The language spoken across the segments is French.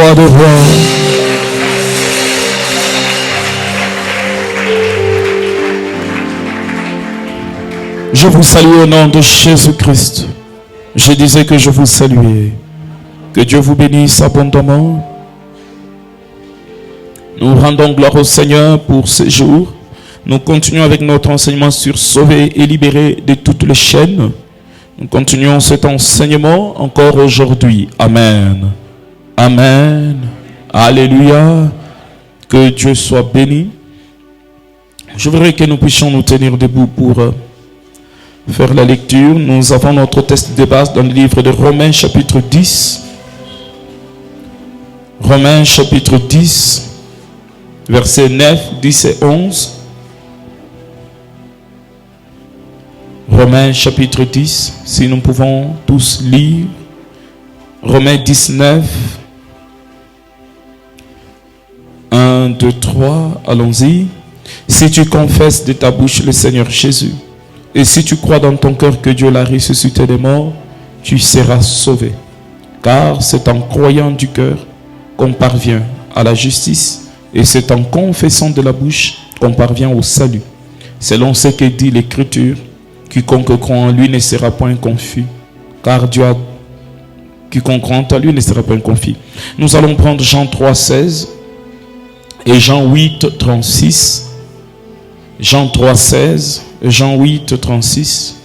roi des rois. Je vous salue au nom de Jésus-Christ. Je disais que je vous saluais. Que Dieu vous bénisse abondamment. Nous rendons gloire au Seigneur pour ce jour. Nous continuons avec notre enseignement sur sauver et libérer de toutes les chaînes. Nous continuons cet enseignement encore aujourd'hui. Amen. Amen. Alléluia. Que Dieu soit béni. Je voudrais que nous puissions nous tenir debout pour faire la lecture. Nous avons notre texte de base dans le livre de Romains chapitre 10. Romains chapitre 10, versets 9, 10 et 11. Romains chapitre 10, si nous pouvons tous lire. Romains 19, 1, 2, 3, allons-y. Si tu confesses de ta bouche le Seigneur Jésus, et si tu crois dans ton cœur que Dieu l'a ressuscité des morts, tu seras sauvé. Car c'est en croyant du cœur qu'on parvient à la justice, et c'est en confessant de la bouche qu'on parvient au salut. Selon ce que dit l'Écriture, quiconque croit en lui ne sera point confus, car Dieu a... Quiconque croit en lui ne sera point confus. Nous allons prendre Jean 3, 16 et Jean 8, 36. Jean 3, 16 et Jean 8, 36.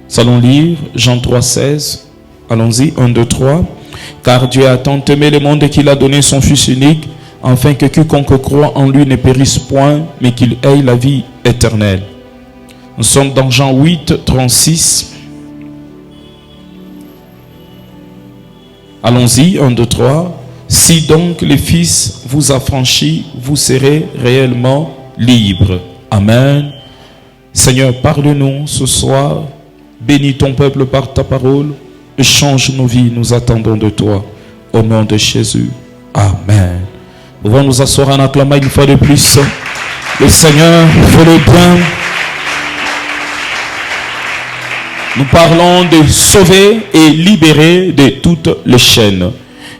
Nous allons lire Jean 3, 16. Allons-y, 1, 2, 3. Car Dieu a tant aimé le monde qu'il a donné son Fils unique, afin que quiconque croit en lui ne périsse point, mais qu'il ait la vie éternelle. Nous sommes dans Jean 8, 36. Allons-y, 1, 2, 3. Si donc le Fils vous affranchit, vous serez réellement libres. Amen. Seigneur, parle-nous ce soir. Bénis ton peuple par ta parole. Change nos vies, nous attendons de toi. Au nom de Jésus. Amen. Nous pouvons nous asseoir en acclamant une fois de plus. Le Seigneur fait le bien. Nous parlons de sauver et libérer de toutes les chaînes.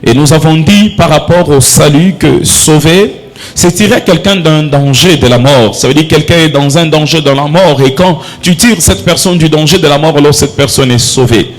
Et nous avons dit par rapport au salut que sauver, c'est tirer quelqu'un d'un danger de la mort. Ça veut dire que quelqu'un est dans un danger de la mort. Et quand tu tires cette personne du danger de la mort, alors cette personne est sauvée.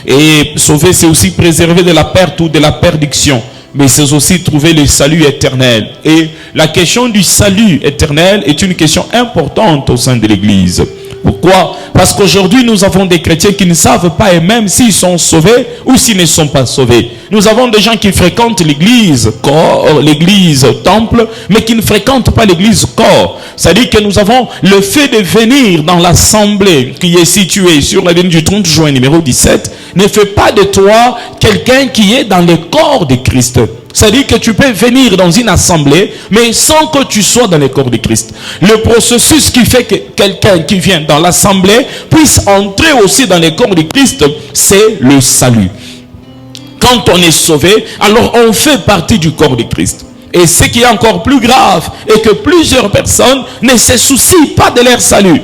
Et sauver, c'est aussi préserver de la perte ou de la perdition. Mais c'est aussi trouver le salut éternel. Et la question du salut éternel est une question importante au sein de l'Église. Pourquoi? Parce qu'aujourd'hui, nous avons des chrétiens qui ne savent pas, et même s'ils sont sauvés ou s'ils ne sont pas sauvés. Nous avons des gens qui fréquentent l'église corps, l'église temple, mais qui ne fréquentent pas l'église corps. C'est-à-dire que nous avons le fait de venir dans l'assemblée qui est située sur l'avenue du 30 juin numéro 17, ne fait pas de toi quelqu'un qui est dans le corps de Christ. C'est-à-dire que tu peux venir dans une assemblée, mais sans que tu sois dans le corps de Christ. Le processus qui fait que quelqu'un qui vient dans l'assemblée puisse entrer aussi dans le corps de Christ, c'est le salut. Quand on est sauvé, alors on fait partie du corps de Christ. Et ce qui est encore plus grave est que plusieurs personnes ne se soucient pas de leur salut.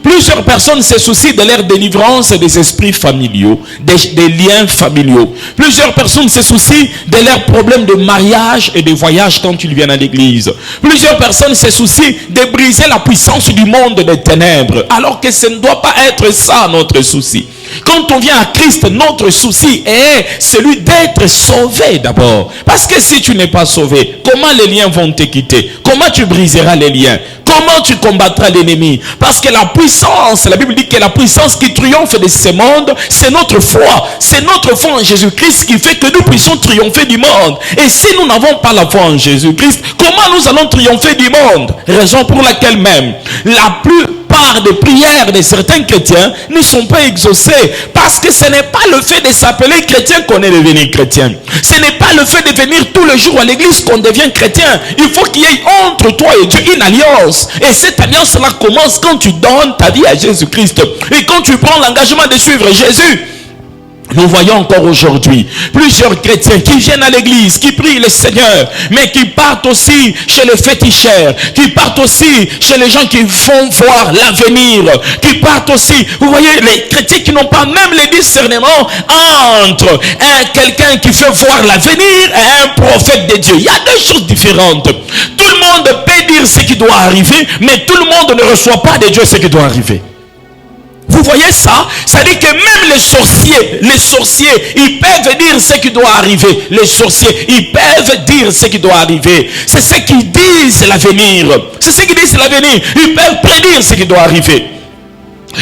Plusieurs personnes se soucient de leur délivrance des esprits familiaux, des liens familiaux. Plusieurs personnes se soucient de leurs problèmes de mariage et de voyage quand ils viennent à l'église. Plusieurs personnes se soucient de briser la puissance du monde des ténèbres, alors que ce ne doit pas être ça notre souci. Quand on vient à Christ, notre souci est celui d'être sauvé d'abord. Parce que si tu n'es pas sauvé, comment les liens vont te quitter? Comment tu briseras les liens? Comment tu combattras l'ennemi? Parce que la puissance, la Bible dit que la puissance qui triomphe de ce monde, c'est notre foi. C'est notre foi en Jésus-Christ qui fait que nous puissions triompher du monde. Et si nous n'avons pas la foi en Jésus-Christ, comment nous allons triompher du monde? Raison pour laquelle même la plupart des prières de certains chrétiens ne sont pas exaucées. Parce que ce n'est pas le fait de s'appeler chrétien qu'on est devenu chrétien. Ce n'est pas le fait de venir tous les jours à l'église qu'on devient chrétien. Il faut qu'il y ait entre toi et Dieu une alliance. Et cette alliance-là commence quand tu donnes ta vie à Jésus-Christ. Et quand tu prends l'engagement de suivre Jésus. Nous voyons encore aujourd'hui plusieurs chrétiens qui viennent à l'église, qui prient le Seigneur, mais qui partent aussi chez les féticheurs, qui partent aussi chez les gens qui font voir l'avenir, qui partent aussi, vous voyez, les chrétiens qui n'ont pas même le discernement entre quelqu'un qui fait voir l'avenir et un prophète de Dieu. Il y a deux choses différentes. Tout le monde peut dire ce qui doit arriver, mais tout le monde ne reçoit pas de Dieu ce qui doit arriver. Vous voyez ça? Ça dit que même les sorciers, ils peuvent dire ce qui doit arriver. Les sorciers, ils peuvent dire ce qui doit arriver. C'est ce qu'ils disent l'avenir. C'est ce qu'ils disent l'avenir. Ils peuvent prédire ce qui doit arriver.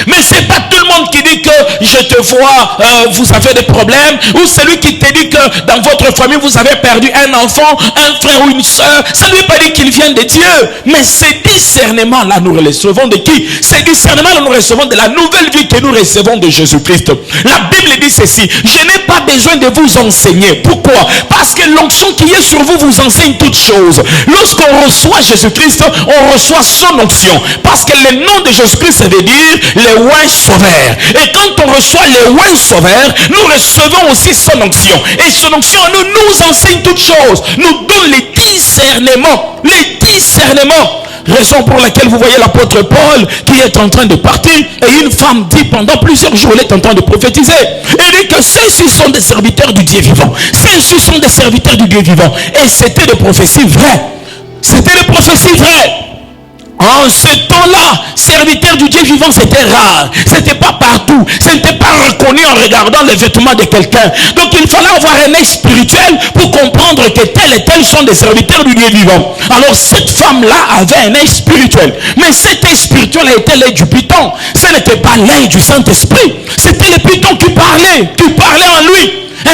Mais c'est pas tout le monde qui dit que je te vois, vous avez des problèmes, ou celui qui te dit que dans votre famille vous avez perdu un enfant, un frère ou une soeur. Ça ne veut pas dire qu'il vient de Dieu. Mais ces discernements-là, nous recevons de qui? Ces discernements-là, nous recevons de la nouvelle vie que nous recevons de Jésus-Christ. La Bible dit ceci: je n'ai pas besoin de vous enseigner. Pourquoi? Parce que l'onction qui est sur vous vous enseigne toutes choses. Lorsqu'on reçoit Jésus-Christ, on reçoit son onction. Parce que le nom de Jésus-Christ, ça veut dire les oins sauveurs. Et quand on reçoit les oins sauveurs, nous recevons aussi son onction. Et son onction nous enseigne toutes choses. Nous donne les discernements. Les discernements. Raison pour laquelle vous voyez l'apôtre Paul qui est en train de partir. Et une femme dit pendant plusieurs jours, elle est en train de prophétiser. Elle dit que ceux-ci sont des serviteurs du Dieu vivant. Ceux-ci sont des serviteurs du Dieu vivant. Et c'était des prophéties vraies. C'était des prophéties vraies. En ce temps-là, serviteur du Dieu vivant, c'était rare. C'était pas partout. Ce n'était pas reconnu en regardant les vêtements de quelqu'un. Donc il fallait avoir un œil spirituel pour comprendre que tels et tels sont des serviteurs du Dieu vivant. Alors cette femme-là avait un œil spirituel. Mais cet œil spirituel était l'œil du python. Ce n'était pas l'œil du Saint-Esprit. C'était le python qui parlait en lui.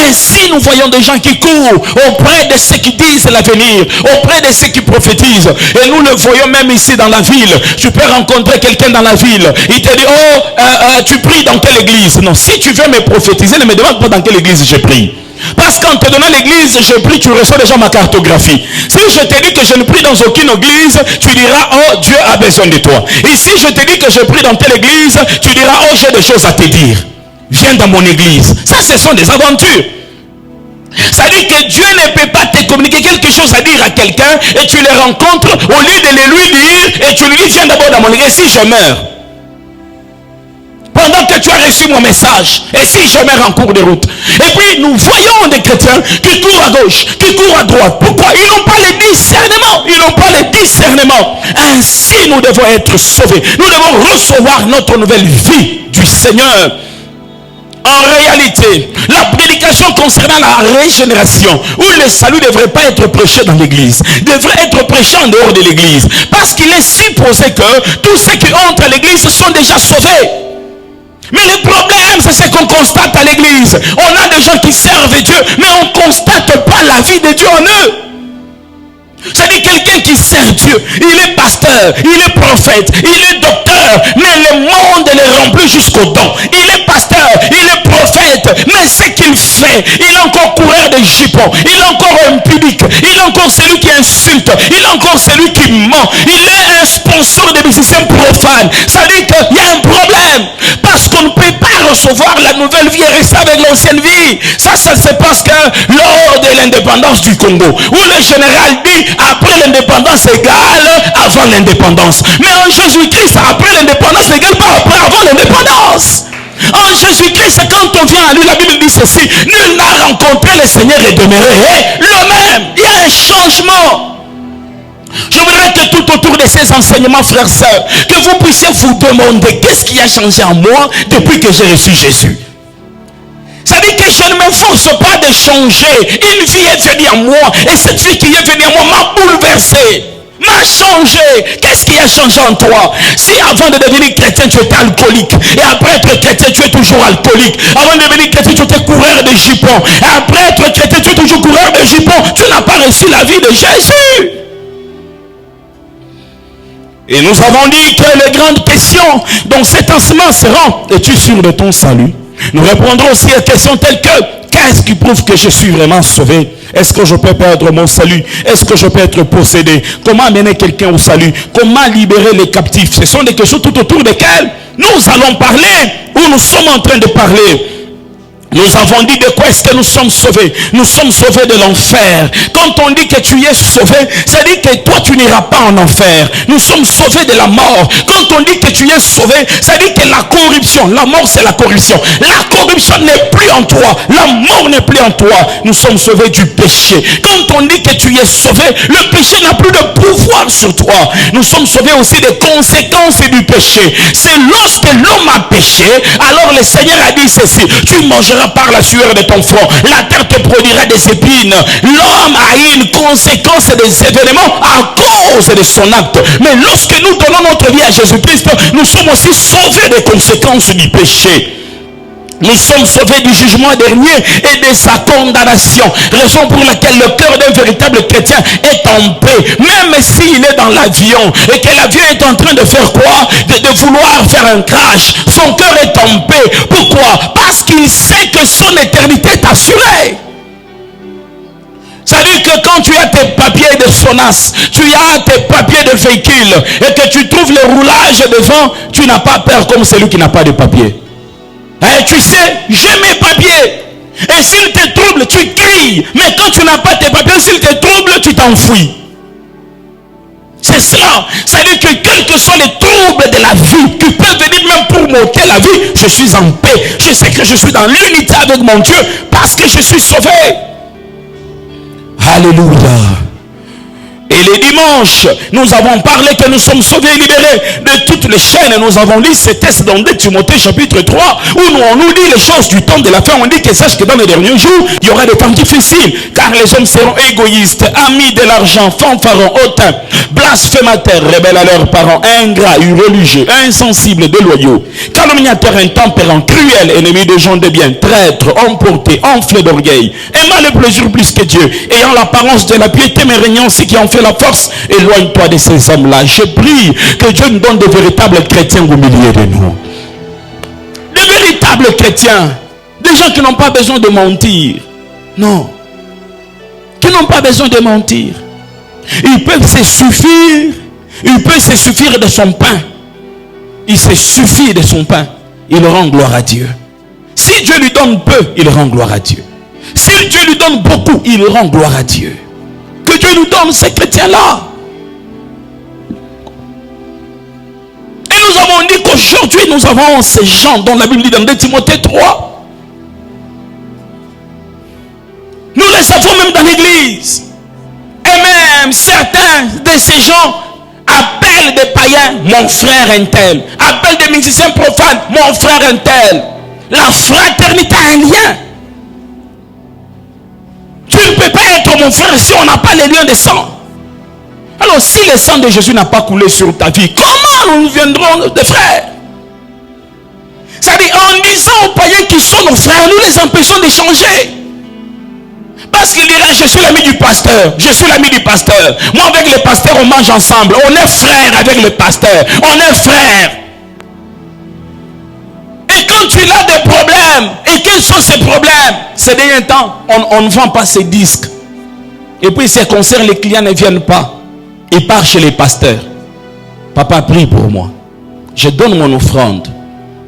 Ainsi, nous voyons des gens qui courent auprès de ceux qui disent l'avenir, auprès de ceux qui prophétisent. Et nous le voyons même ici dans la ville. Tu peux rencontrer quelqu'un dans la ville. Il te dit, tu pries dans quelle église? Non, si tu veux me prophétiser, ne me demande pas dans quelle église je prie. Parce qu'en te donnant l'église, je prie, tu reçois déjà ma cartographie. Si je te dis que je ne prie dans aucune église, tu diras, oh, Dieu a besoin de toi. Et si je te dis que je prie dans telle église, tu diras, oh, j'ai des choses à te dire. Viens dans mon église. Ça, ce sont des aventures. Ça dit que Dieu ne peut pas te communiquer quelque chose à dire à quelqu'un et tu le rencontres, au lieu de le lui dire, et tu lui dis, viens d'abord dans mon église. Et si je meurs, pendant que tu as reçu mon message, et si je meurs en cours de route? Et puis nous voyons des chrétiens qui courent à gauche, qui courent à droite. Pourquoi? Ils n'ont pas le discernement. Ils n'ont pas le discernement. Ainsi nous devons être sauvés. Nous devons recevoir notre nouvelle vie du Seigneur. En réalité, la prédication concernant la régénération ou le salut ne devrait pas être prêché dans l'église, devrait être prêché en dehors de l'église, parce qu'il est supposé que tous ceux qui entrent à l'église sont déjà sauvés. Mais le problème, c'est ce qu'on constate à l'église. On a des gens qui servent Dieu, mais on ne constate pas la vie de Dieu en eux. C'est-à-dire quelqu'un qui sert Dieu, il est pasteur, il est prophète, il est docteur, mais le monde le remplit jusqu'au don. Il est pasteur, il est prophète, mais ce qu'il fait, il est encore coureur de jupons, il est encore impudique, il est encore celui qui insulte, il est encore celui qui ment, il est un sponsor de musiciens profanes. Ça veut dire qu'il y a un problème, parce qu'on ne peut pas recevoir la nouvelle vie et rester avec l'ancienne vie. Ça c'est parce que lors de l'indépendance du Congo, où le général dit après l'indépendance égale avant l'indépendance. Mais en Jésus-Christ, après l'indépendance n'égale pas après avant l'indépendance. En Jésus-Christ, quand on vient à lui, la Bible dit ceci: nul n'a rencontré le Seigneur et demeuré le même. Il y a un changement. Je voudrais que tout autour de ces enseignements, frères, sœurs, que vous puissiez vous demander qu'est-ce qui a changé en moi depuis que j'ai reçu Jésus. Ça dit que je ne m'efforce pas de changer. Une vie est venue à moi. Et cette vie qui est venue à moi m'a bouleversé, m'a changé. Qu'est-ce qui a changé en toi? Si avant de devenir chrétien, tu étais alcoolique, et après être chrétien, tu es toujours alcoolique. Avant de devenir chrétien, tu étais coureur de jupons, et après être chrétien, tu es toujours coureur de jupons. Tu n'as pas reçu la vie de Jésus. Et nous avons dit que les grandes questions dans cet enseignement seront: es-tu sûr de ton salut? Nous répondrons aussi à questions telles que: qu'est-ce qui prouve que je suis vraiment sauvé? Est-ce que je peux perdre mon salut? Est-ce que je peux être possédé? Comment amener quelqu'un au salut? Comment libérer les captifs? Ce sont des questions tout autour desquelles nous allons parler, ou nous sommes en train de parler. Nous avons dit de quoi est-ce que nous sommes sauvés. Nous sommes sauvés de l'enfer. Quand on dit que tu es sauvé, ça dit que toi tu n'iras pas en enfer. Nous sommes sauvés de la mort. Quand on dit que tu es sauvé, ça dit que la corruption, la mort c'est la corruption. La corruption n'est plus en toi. La mort n'est plus en toi. Nous sommes sauvés du péché. Quand on dit que tu es sauvé, le péché n'a plus de pouvoir sur toi. Nous sommes sauvés aussi des conséquences du péché. C'est lorsque l'homme a péché, alors le Seigneur a dit ceci: tu mangeras par la sueur de ton front, la terre te produira des épines. L'homme a eu une conséquence des événements à cause de son acte. Mais lorsque nous donnons notre vie à Jésus-Christ, nous sommes aussi sauvés des conséquences du péché. Nous sommes sauvés du jugement dernier et de sa condamnation. Raison pour laquelle le cœur d'un véritable chrétien est en paix. Même s'il est dans l'avion et que l'avion est en train de faire quoi? De vouloir faire un crash. Son cœur est en paix. Pourquoi? Parce qu'il sait que son éternité est assurée. Ça veut dire que quand tu as tes papiers de SONAS, tu as tes papiers de véhicule et que tu trouves le roulage devant, tu n'as pas peur comme celui qui n'a pas de papier. Et tu sais, j'ai mes papiers. Et s'il te trouble, tu cries. Mais quand tu n'as pas tes papiers, s'il te trouble, tu t'enfuis. C'est cela. Ça veut dire que quels que soient les troubles de la vie, qui peuvent venir même pour m'ôter la vie, je suis en paix. Je sais que je suis dans l'unité avec mon Dieu parce que je suis sauvé. Alléluia. Et les dimanches, nous avons parlé que nous sommes sauvés et libérés de toutes les chaînes. Nous avons lu ces textes dans 2 Timothée chapitre 3, où on nous dit les choses du temps de la fin. On dit que sache que dans les derniers jours, il y aura des temps difficiles, car les hommes seront égoïstes, amis de l'argent, fanfarons, hautains, blasphémateurs, rebelles à leurs parents, ingrats, irreligieux, insensibles, déloyaux, calomniateurs, intempérants, cruels, ennemis de gens de bien, traîtres, emportés, enflés d'orgueil, aimant le plaisir plus que Dieu, ayant l'apparence de la piété, mais régnant ceux qui en fait la force. Éloigne-toi de ces hommes-là. Je prie que Dieu nous donne de véritables chrétiens au milieu de nous. De véritables chrétiens. Des gens qui n'ont pas besoin de mentir. Non. Qui n'ont pas besoin de mentir. Ils peuvent se suffire. Il peut se suffire de son pain. Il se suffit de son pain. Il rend gloire à Dieu. Si Dieu lui donne peu, il rend gloire à Dieu. Si Dieu lui donne beaucoup, il rend gloire à Dieu. Que Dieu nous donne ces chrétiens-là. Et nous avons dit qu'aujourd'hui nous avons ces gens dont la Bible dit dans 2 Timothée 3. Nous les avons même dans l'église. Et même certains de ces gens appellent des païens mon frère un tel. Appellent des musiciens profanes mon frère un tel. La fraternité a un lien. Tu ne peux pas être mon frère si on n'a pas les liens de sang. Alors si le sang de Jésus n'a pas coulé sur ta vie, comment nous viendrons des frères? C'est-à-dire en disant aux païens qui sont nos frères, nous les empêchons d'échanger. Parce qu'il dira, je suis l'ami du pasteur, je suis l'ami du pasteur. Moi avec le pasteur on mange ensemble, on est frères avec le pasteur, on est frères. Et quand tu as des problèmes, et quels sont ces problèmes? Ces derniers temps, on ne vend pas ces disques. Et puis ces concerts, les clients ne viennent pas. Ils partent chez les pasteurs. Papa, prie pour moi. Je donne mon offrande.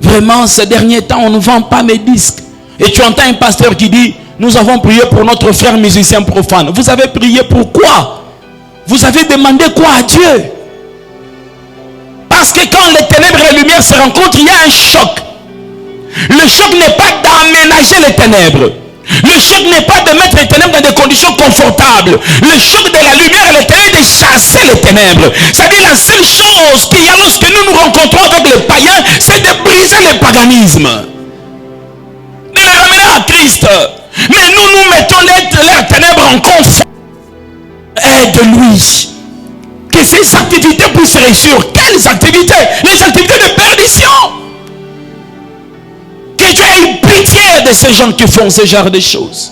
Vraiment, ces derniers temps, on ne vend pas mes disques. Et tu entends un pasteur qui dit, nous avons prié pour notre frère musicien profane. Vous avez prié pour quoi? Vous avez demandé quoi à Dieu? Parce que quand les ténèbres et la lumière se rencontrent, il y a un choc. Le choc n'est pas d'aménager les ténèbres. Le choc n'est pas de mettre les ténèbres dans des conditions confortables. Le choc de la lumière et les ténèbres est de chasser les ténèbres. C'est-à-dire la seule chose qu'il y a lorsque nous nous rencontrons avec les païens, c'est de briser le paganisme. De les ramener à Christ. Mais nous mettons leurs ténèbres en confort. Aide-lui. Que ces activités puissent réussir. Quelles activités? Les activités de perdition. Que Dieu ait une pitié de ces gens qui font ce genre de choses.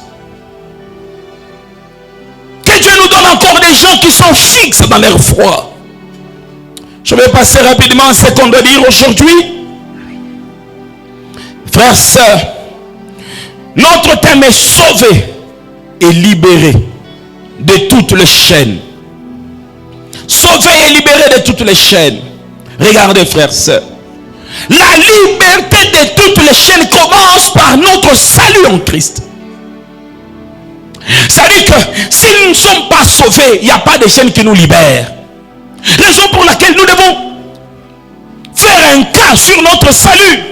Que Dieu nous donne encore des gens qui sont fixes dans leur foi. Je vais passer rapidement à ce qu'on doit dire aujourd'hui. Frères, sœurs, notre thème est sauvé et libéré de toutes les chaînes. Sauvé et libéré de toutes les chaînes. Regardez, frères, sœurs. La liberté de toutes les chaînes commence par notre salut en Christ. Ça veut dire que si nous ne sommes pas sauvés, il n'y a pas de chaînes qui nous libèrent. Raison pour laquelle nous devons faire un cas sur notre salut.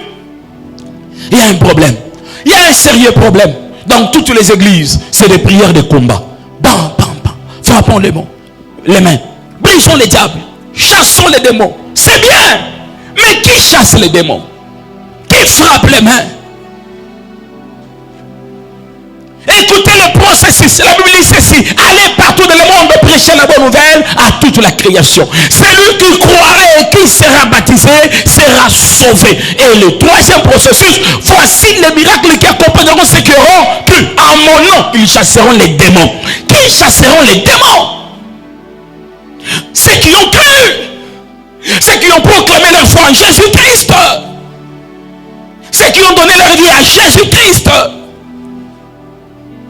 Il y a un problème. Il y a un sérieux problème. Dans toutes les églises, c'est des prières de combat. Bam, bam, bam. Frappons les mains. Brisons les diables. Chassons les démons. C'est bien. Mais qui chasse les démons? Qui frappe les mains? Écoutez le processus. La Bible dit ceci: allez partout dans le monde, prêcher la bonne nouvelle à toute la création. Celui qui croirait et qui sera baptisé sera sauvé. Et le troisième processus: voici les miracles qui accompagneront ceux qui auront cru. En mon nom, ils chasseront les démons. Qui chasseront les démons? Ceux qui ont cru, ceux qui ont proclamé leur foi en Jésus-Christ, ceux qui ont donné leur vie à Jésus-Christ.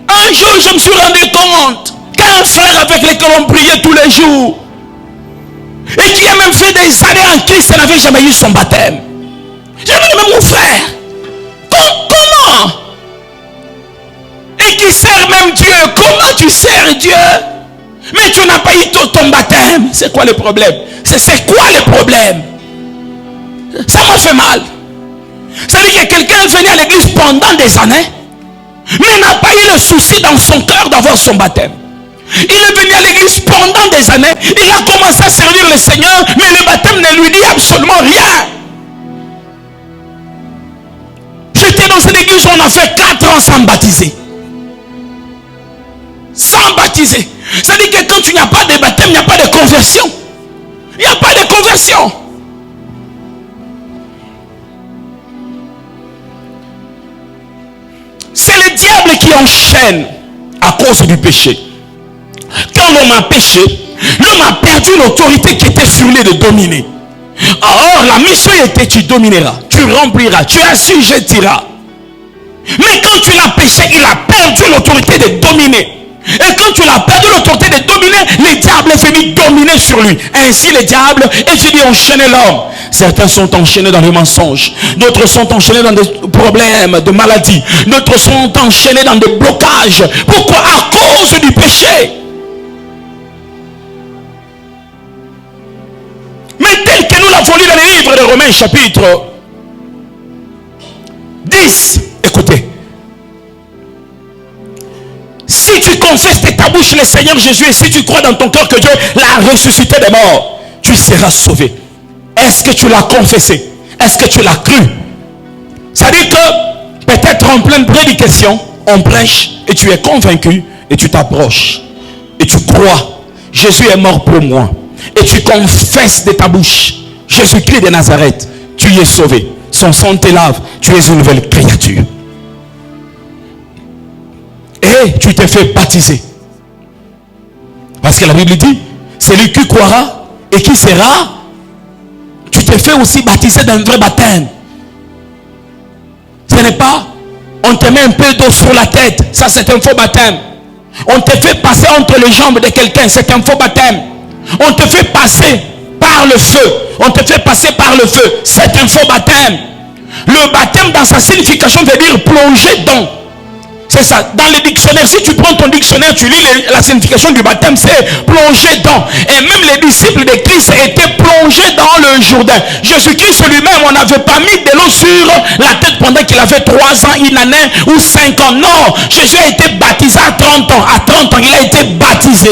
Un jour, je me suis rendu compte qu'un frère avec lequel on priait tous les jours et qui a même fait des années en Christ n'avait jamais eu son baptême. J'ai dit: mais mon frère, comment? Et qui sert même Dieu. Comment tu sers Dieu? Mais tu n'as pas eu ton baptême. C'est quoi le problème? C'est quoi le problème? Ça m'a fait mal. Ça veut dire que quelqu'un venait à l'église pendant des années, mais n'a pas eu le souci dans son cœur d'avoir son baptême. Il est venu à l'église pendant des années, il a commencé à servir le Seigneur, mais le baptême ne lui dit absolument rien. J'étais dans une église où on a fait 4 ans sans baptiser. Sans baptiser. Ça veut dire que quand tu n'as pas de baptême, il n'y a pas de conversion. Il n'y a pas de conversion. C'est le diable qui enchaîne à cause du péché. Quand l'homme a péché, l'homme a perdu l'autorité qui était sur lui de dominer. Or, la mission était: tu domineras, tu rempliras, tu assujettiras. Mais quand tu l'as péché, il a perdu l'autorité de dominer. Et quand tu l'as perdu l'autorité de dominer, le diable est venu dominer sur lui. Ainsi, le diable est venu enchaîner l'homme. Certains sont enchaînés dans les mensonges. D'autres sont enchaînés dans des problèmes de maladie. D'autres sont enchaînés dans des blocages. Pourquoi? À cause du péché. Mais tel que nous l'avons lu dans le livre de Romains chapitre 10. Écoutez. Si tu confesses de ta bouche le Seigneur Jésus et si tu crois dans ton cœur que Dieu l'a ressuscité des morts, tu seras sauvé. Est-ce que tu l'as confessé? Est-ce que tu l'as cru? Ça dit que peut-être en pleine prédication, on prêche et tu es convaincu et tu t'approches et tu crois: Jésus est mort pour moi. Et tu confesses de ta bouche: Jésus-Christ de Nazareth, tu es sauvé. Son sang te lave, tu es une nouvelle créature. Et tu t'es fait baptiser. Parce que la Bible dit: celui qui croira et qui sera. Tu t'es fait aussi baptiser d'un vrai baptême. Ce n'est pas on te met un peu d'eau sur la tête, ça c'est un faux baptême. On te fait passer entre les jambes de quelqu'un, c'est un faux baptême. On te fait passer par le feu, on te fait passer par le feu, c'est un faux baptême. Le baptême dans sa signification veut dire plonger dans. C'est ça. Dans le dictionnaire, si tu prends ton dictionnaire, tu lis la signification du baptême, c'est plonger dans. Et même les disciples de Christ étaient plongés dans le Jourdain. Jésus-Christ lui-même, on n'avait pas mis de l'eau sur la tête pendant qu'il avait 3 ans, une année ou 5 ans. Non, Jésus a été baptisé à 30 ans. À 30 ans, il a été baptisé.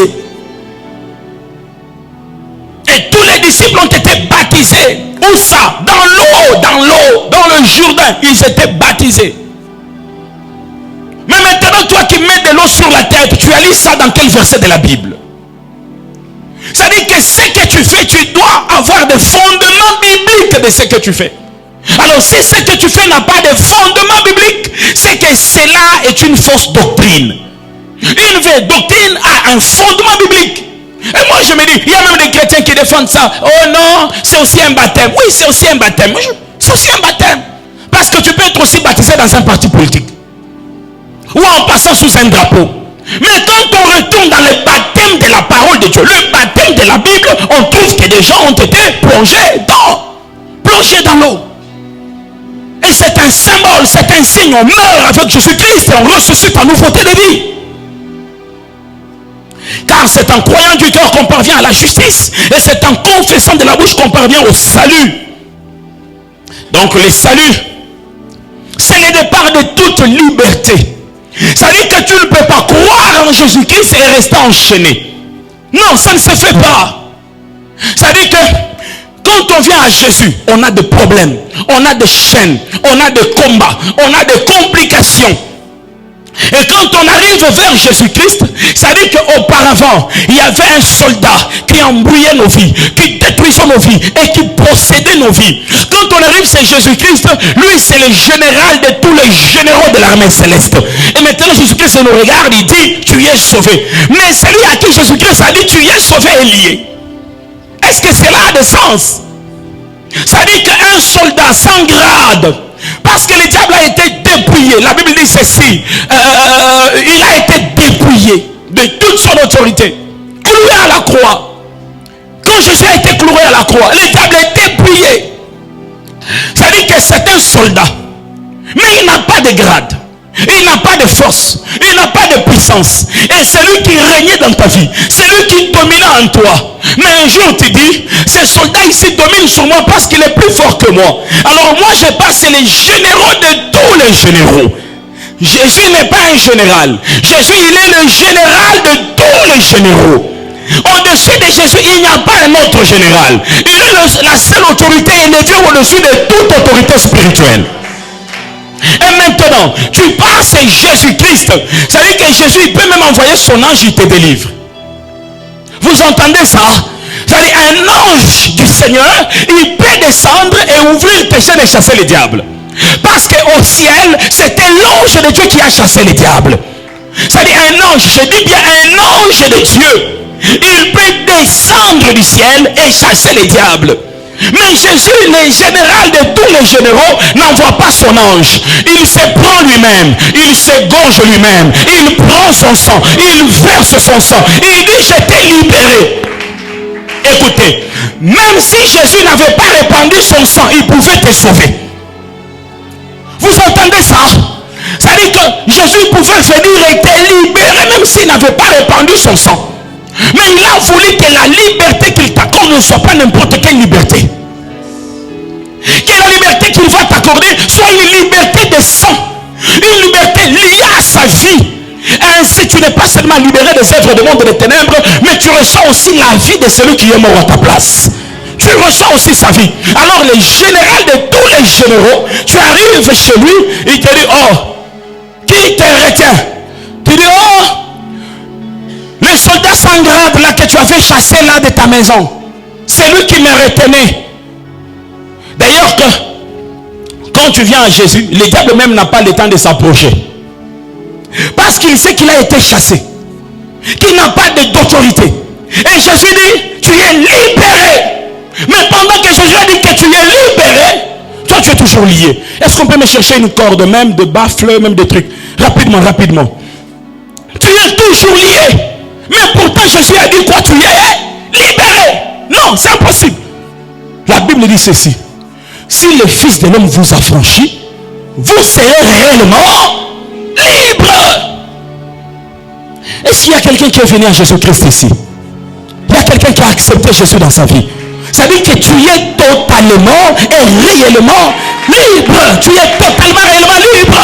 Et tous les disciples ont été baptisés. Où ça? Dans l'eau, dans le Jourdain, ils étaient baptisés. Mais maintenant, toi qui mets de l'eau sur la tête, tu as lu ça dans quel verset de la Bible? Ça dit que ce que tu fais, tu dois avoir des fondements bibliques de ce que tu fais. Alors si ce que tu fais n'a pas de fondement biblique, c'est que cela est une fausse doctrine. Une vraie doctrine a un fondement biblique. Et moi je me dis, il y a même des chrétiens qui défendent ça. Oh non, c'est aussi un baptême. Oui, c'est aussi un baptême. C'est aussi un baptême. Parce que tu peux être aussi baptisé dans un parti politique. Ou en passant sous un drapeau. Mais quand on retourne dans le baptême de la parole de Dieu, le baptême de la Bible, on trouve que des gens ont été plongés dans l'eau. c'est un symbole, c'est un signe. On meurt avec Jésus-Christ et on ressuscite en nouveauté de vie. Car c'est en croyant du cœur qu'on parvient à la justice. Et c'est en confessant de la bouche qu'on parvient au salut. Donc le salut, c'est le départ de toute liberté. Ça veut dire que tu ne peux pas croire en Jésus-Christ et rester enchaîné. Non, ça ne se fait pas. Ça veut dire que quand on vient à Jésus, on a des problèmes, on a des chaînes, on a des combats, on a des complications. Et quand on arrive vers Jésus-Christ, ça veut dire qu'auparavant, il y avait un soldat qui embrouillait nos vies, qui détruisait nos vies et qui possédait nos vies. Quand on arrive chez Jésus-Christ, lui c'est le général de tous les généraux de l'armée céleste. Et maintenant Jésus-Christ nous regarde, il dit, tu es sauvé. Mais celui à qui Jésus-Christ a dit, tu es sauvé est lié. Est-ce que cela a de sens? Ça veut dire qu'un soldat sans grade, parce que le diable a été dépouillé, la Bible dit ceci, il a été dépouillé de toute son autorité, cloué à la croix. Quand Jésus a été cloué à la croix, le diable est dépouillé. Ça veut dire que c'est un soldat, mais il n'a pas de grade, il n'a pas de force, il n'a pas de puissance. Et c'est lui qui régnait dans ta vie, c'est lui qui dominait en toi. Mais un jour tu dis, ce soldat ici domine sur moi parce qu'il est plus fort que moi. Alors moi je passe les généraux de tous les généraux. Jésus n'est pas un général. Jésus il est le général de tous les généraux. Au-dessus de Jésus, il n'y a pas un autre général. Il est la seule autorité élevée au-dessus de toute autorité spirituelle. Et maintenant, tu passes Jésus-Christ. Ça veut dire que Jésus, il peut même envoyer son ange, il te délivre. Vous entendez ça? C'est-à-dire un ange du Seigneur, il peut descendre et ouvrir tes chaînes et chasser les diables. Parce qu'au ciel, c'était l'ange de Dieu qui a chassé les diables. C'est-à-dire un ange, je dis bien un ange de Dieu. Il peut descendre du ciel et chasser les diables. Mais Jésus, le général de tous les généraux, n'envoie pas son ange. Il se prend lui-même, il s'égorge lui-même, il prend son sang, il verse son sang. Il dit, je t'ai libéré. Écoutez, même si Jésus n'avait pas répandu son sang, il pouvait te sauver. Vous entendez ça? Ça dit que Jésus pouvait venir et te libérer même s'il n'avait pas répandu son sang. Mais il a voulu que la liberté qu'il t'accorde ne soit pas n'importe quelle liberté. Que la liberté qu'il va t'accorder soit une liberté de sang. Une liberté liée à sa vie. Ainsi tu n'es pas seulement libéré des œuvres du monde des ténèbres, mais tu reçois aussi la vie de celui qui est mort à ta place. Tu reçois aussi sa vie. Alors le général de tous les généraux, tu arrives chez lui, il te dit, oh, qui te retient? Tu dis, oh, le soldat sans grade là que tu avais chassé là de ta maison, c'est lui qui me retenait. D'ailleurs quand tu viens à Jésus, le diable même n'a pas le temps de s'approcher. Parce qu'il sait qu'il a été chassé, qu'il n'a pas d'autorité. Et Jésus dit, tu es libéré. Mais pendant que Jésus a dit que tu es libéré, toi tu es toujours lié. Est-ce qu'on peut me chercher une corde, même de baffle, même des trucs? Rapidement. Tu es toujours lié. Mais pourtant Jésus a dit quoi? Tu es libéré. Non, c'est impossible. La Bible dit ceci: si le Fils de l'homme vous affranchit, vous serez réellement libre. Est-ce qu'il y a quelqu'un qui est venu à Jésus-Christ ici? Il y a quelqu'un qui a accepté Jésus dans sa vie. Ça veut dire que tu es totalement et réellement libre. Tu es totalement réellement libre.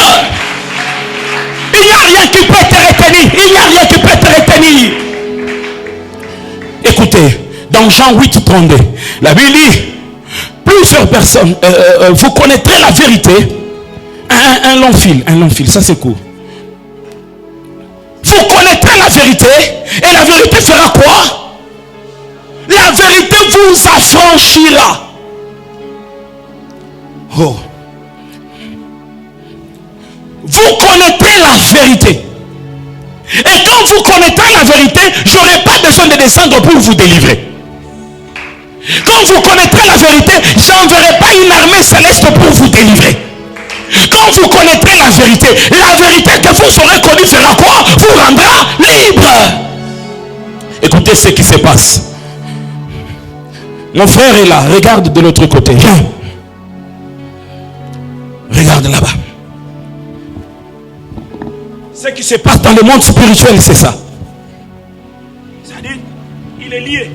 Il n'y a rien qui peut te retenir. Il n'y a rien qui peut te retenir. Écoutez, dans Jean 8, 32, la Bible dit, plusieurs personnes, vous connaîtrez la vérité. Un long fil, ça c'est court. Vous connaîtrez la vérité, et la vérité fera quoi? La vérité vous affranchira. Oh. Vous connaîtrez la vérité. Et quand vous connaîtrez la vérité, je n'aurai pas besoin de descendre pour vous délivrer. Quand vous connaîtrez la vérité, je n'enverrai pas une armée céleste pour vous délivrer. Quand vous connaîtrez la vérité que vous aurez connue fera quoi? Vous rendra libre. Écoutez ce qui se passe. Mon frère est là, regarde de l'autre côté. Regarde là-bas. Ce qui se passe dans le monde spirituel, c'est ça. C'est-à-dire, il est lié.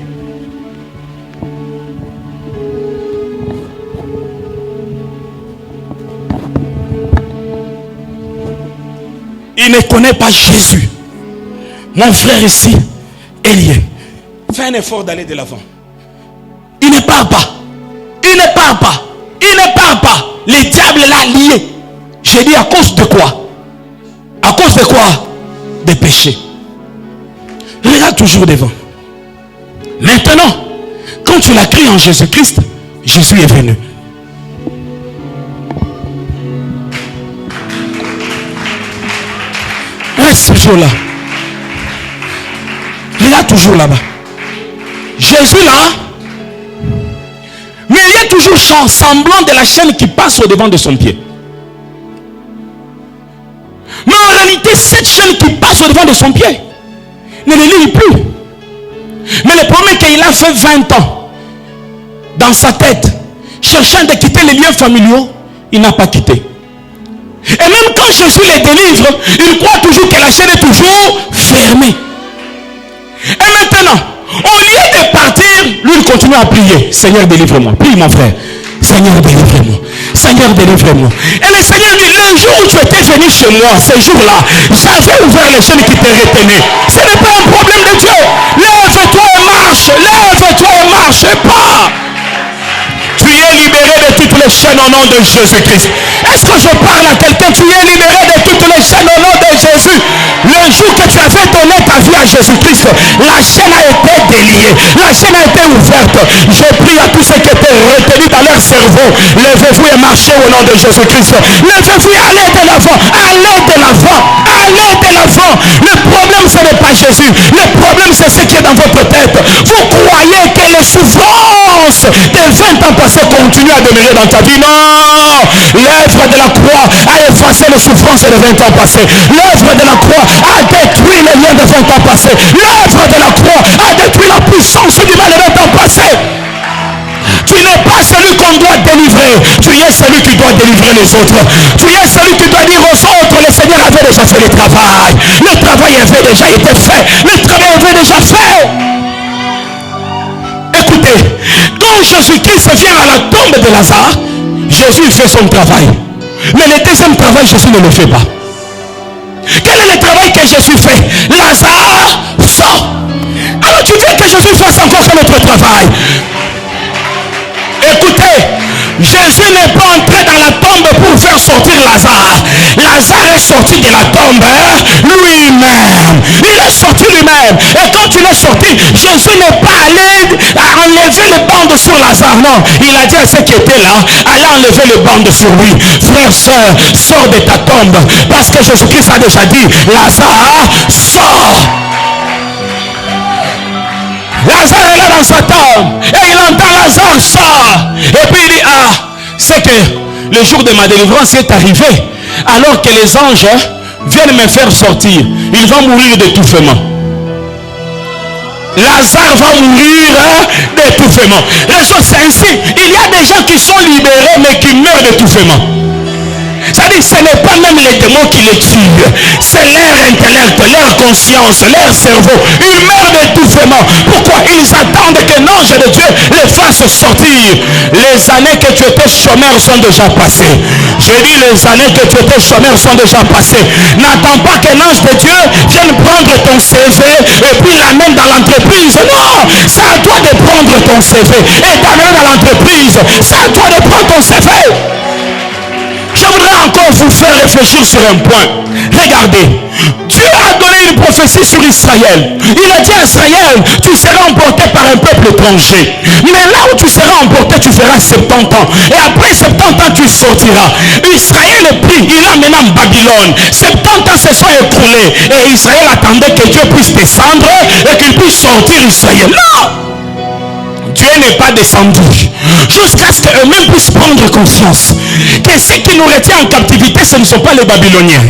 Il ne connaît pas Jésus. Mon frère ici est lié. Fais un effort d'aller de l'avant. Il ne parle pas. Il ne parle pas. Il ne parle pas. Le diable l'a lié. J'ai dit à cause de quoi? À cause de quoi? Des péchés. Regarde toujours devant. Maintenant, quand tu l'as crié en Jésus-Christ, Jésus est venu. Reste toujours là. Regarde toujours là-bas. Jésus là, mais il y a toujours semblant de la chaîne qui passe au devant de son pied. Mais en réalité, cette chaîne qui passe au devant de son pied ne le lie plus. Mais le problème est qu'il a fait 20 ans dans sa tête, cherchant de quitter les liens familiaux, il n'a pas quitté. Et même quand Jésus les délivre, il croit toujours que la chaîne est toujours fermée. Et maintenant, au lieu de partir, lui il continue à prier. Seigneur, délivre-moi. Prie mon frère. Seigneur, délivre-moi. Seigneur, délivre-moi. Et le Seigneur dit, le jour où tu étais venu chez moi, ce jour-là, j'avais ouvert les chaînes qui te retenaient. Ce n'est pas un problème de Dieu. Lève-toi et marche. Lève-toi et marche. Pas. Tu es libéré de toutes les chaînes au nom de Jésus-Christ. Est-ce que je parle à quelqu'un? Tu es libéré de toutes les chaînes au nom de Jésus. Le jour que tu avais donné ta vie à Jésus-Christ, la chaîne a été déliée. La chaîne a été ouverte. Je prie à tous ceux qui étaient retenus dans leur cerveau. Levez-vous et marchez au nom de Jésus-Christ. Levez-vous et allez de l'avant. Allez de l'avant. Allez de l'avant. Le problème, ce n'est pas Jésus. Le problème, c'est ce qui est dans votre tête. Vous croyez que les souffrances des 20 ans passés continuent à demeurer dans ta vie. Non. L'œuvre de la croix a effacé les souffrances des 20 ans passés. L'œuvre de la croix a détruit les liens des 20 ans passés. L'œuvre de la croix a détruit la puissance du mal des 20 ans passés. Tu n'es pas celui qu'on doit délivrer. Tu es celui qui doit délivrer les autres. Tu es celui qui doit dire aux autres, le Seigneur avait déjà fait le travail. Le travail avait déjà été fait. Le travail avait déjà fait. Écoutez, quand Jésus-Christ vient à la tombe de Lazare, Jésus fait son travail. Mais le deuxième travail, Jésus ne le fait pas. Quel est le travail que Jésus fait? Lazare sort. Alors tu veux que Jésus fasse encore quel autre travail? Écoutez, Jésus n'est pas entré dans la tombe pour faire sortir Lazare. Lazare est sorti de la tombe lui-même. Il est sorti lui-même. Et quand il est sorti, Jésus n'est pas allé enlever les bandes sur Lazare. Non, il a dit à ceux qui étaient là, allez enlever les bandes sur lui. Frère, soeur, sors de ta tombe. Parce que Jésus-Christ a déjà dit, Lazare, sort. Lazare est là dans sa tombe. Et il entend Lazare sort. Et puis il dit, ah, c'est que le jour de ma délivrance est arrivé. Alors que les anges viennent me faire sortir. Il va mourir d'étouffement. Lazare va mourir d'étouffement. La chose c'est ainsi. Il y a des gens qui sont libérés mais qui meurent d'étouffement. C'est-à-dire ce n'est pas même les démons qui les tuent. C'est leur intellect, leur conscience, leur cerveau. Ils meurent d'étouffement. Pourquoi? Ils attendent qu'un ange de Dieu les fasse sortir. Les années que tu étais chômeur sont déjà passées. J'ai dit les années que tu étais chômeur sont déjà passées. N'attends pas qu'un ange de Dieu vienne prendre ton CV et puis l'amène dans l'entreprise. Non, c'est à toi de prendre ton CV et d'amener dans l'entreprise. C'est à toi de prendre ton CV. Je voudrais encore vous faire réfléchir sur un point. Regardez, Dieu a donné une prophétie sur Israël. Il a dit à Israël, tu seras emporté par un peuple étranger. Mais là où tu seras emporté, tu feras 70 ans. Et après 70 ans, tu sortiras. Israël est pris, il a maintenant Babylone. 70 ans se sont écoulés. Et Israël attendait que Dieu puisse descendre et qu'il puisse sortir Israël. Non! Dieu n'est pas descendu jusqu'à ce qu'eux-mêmes puissent prendre conscience que ce qui nous retient en captivité, ce ne sont pas les Babyloniens.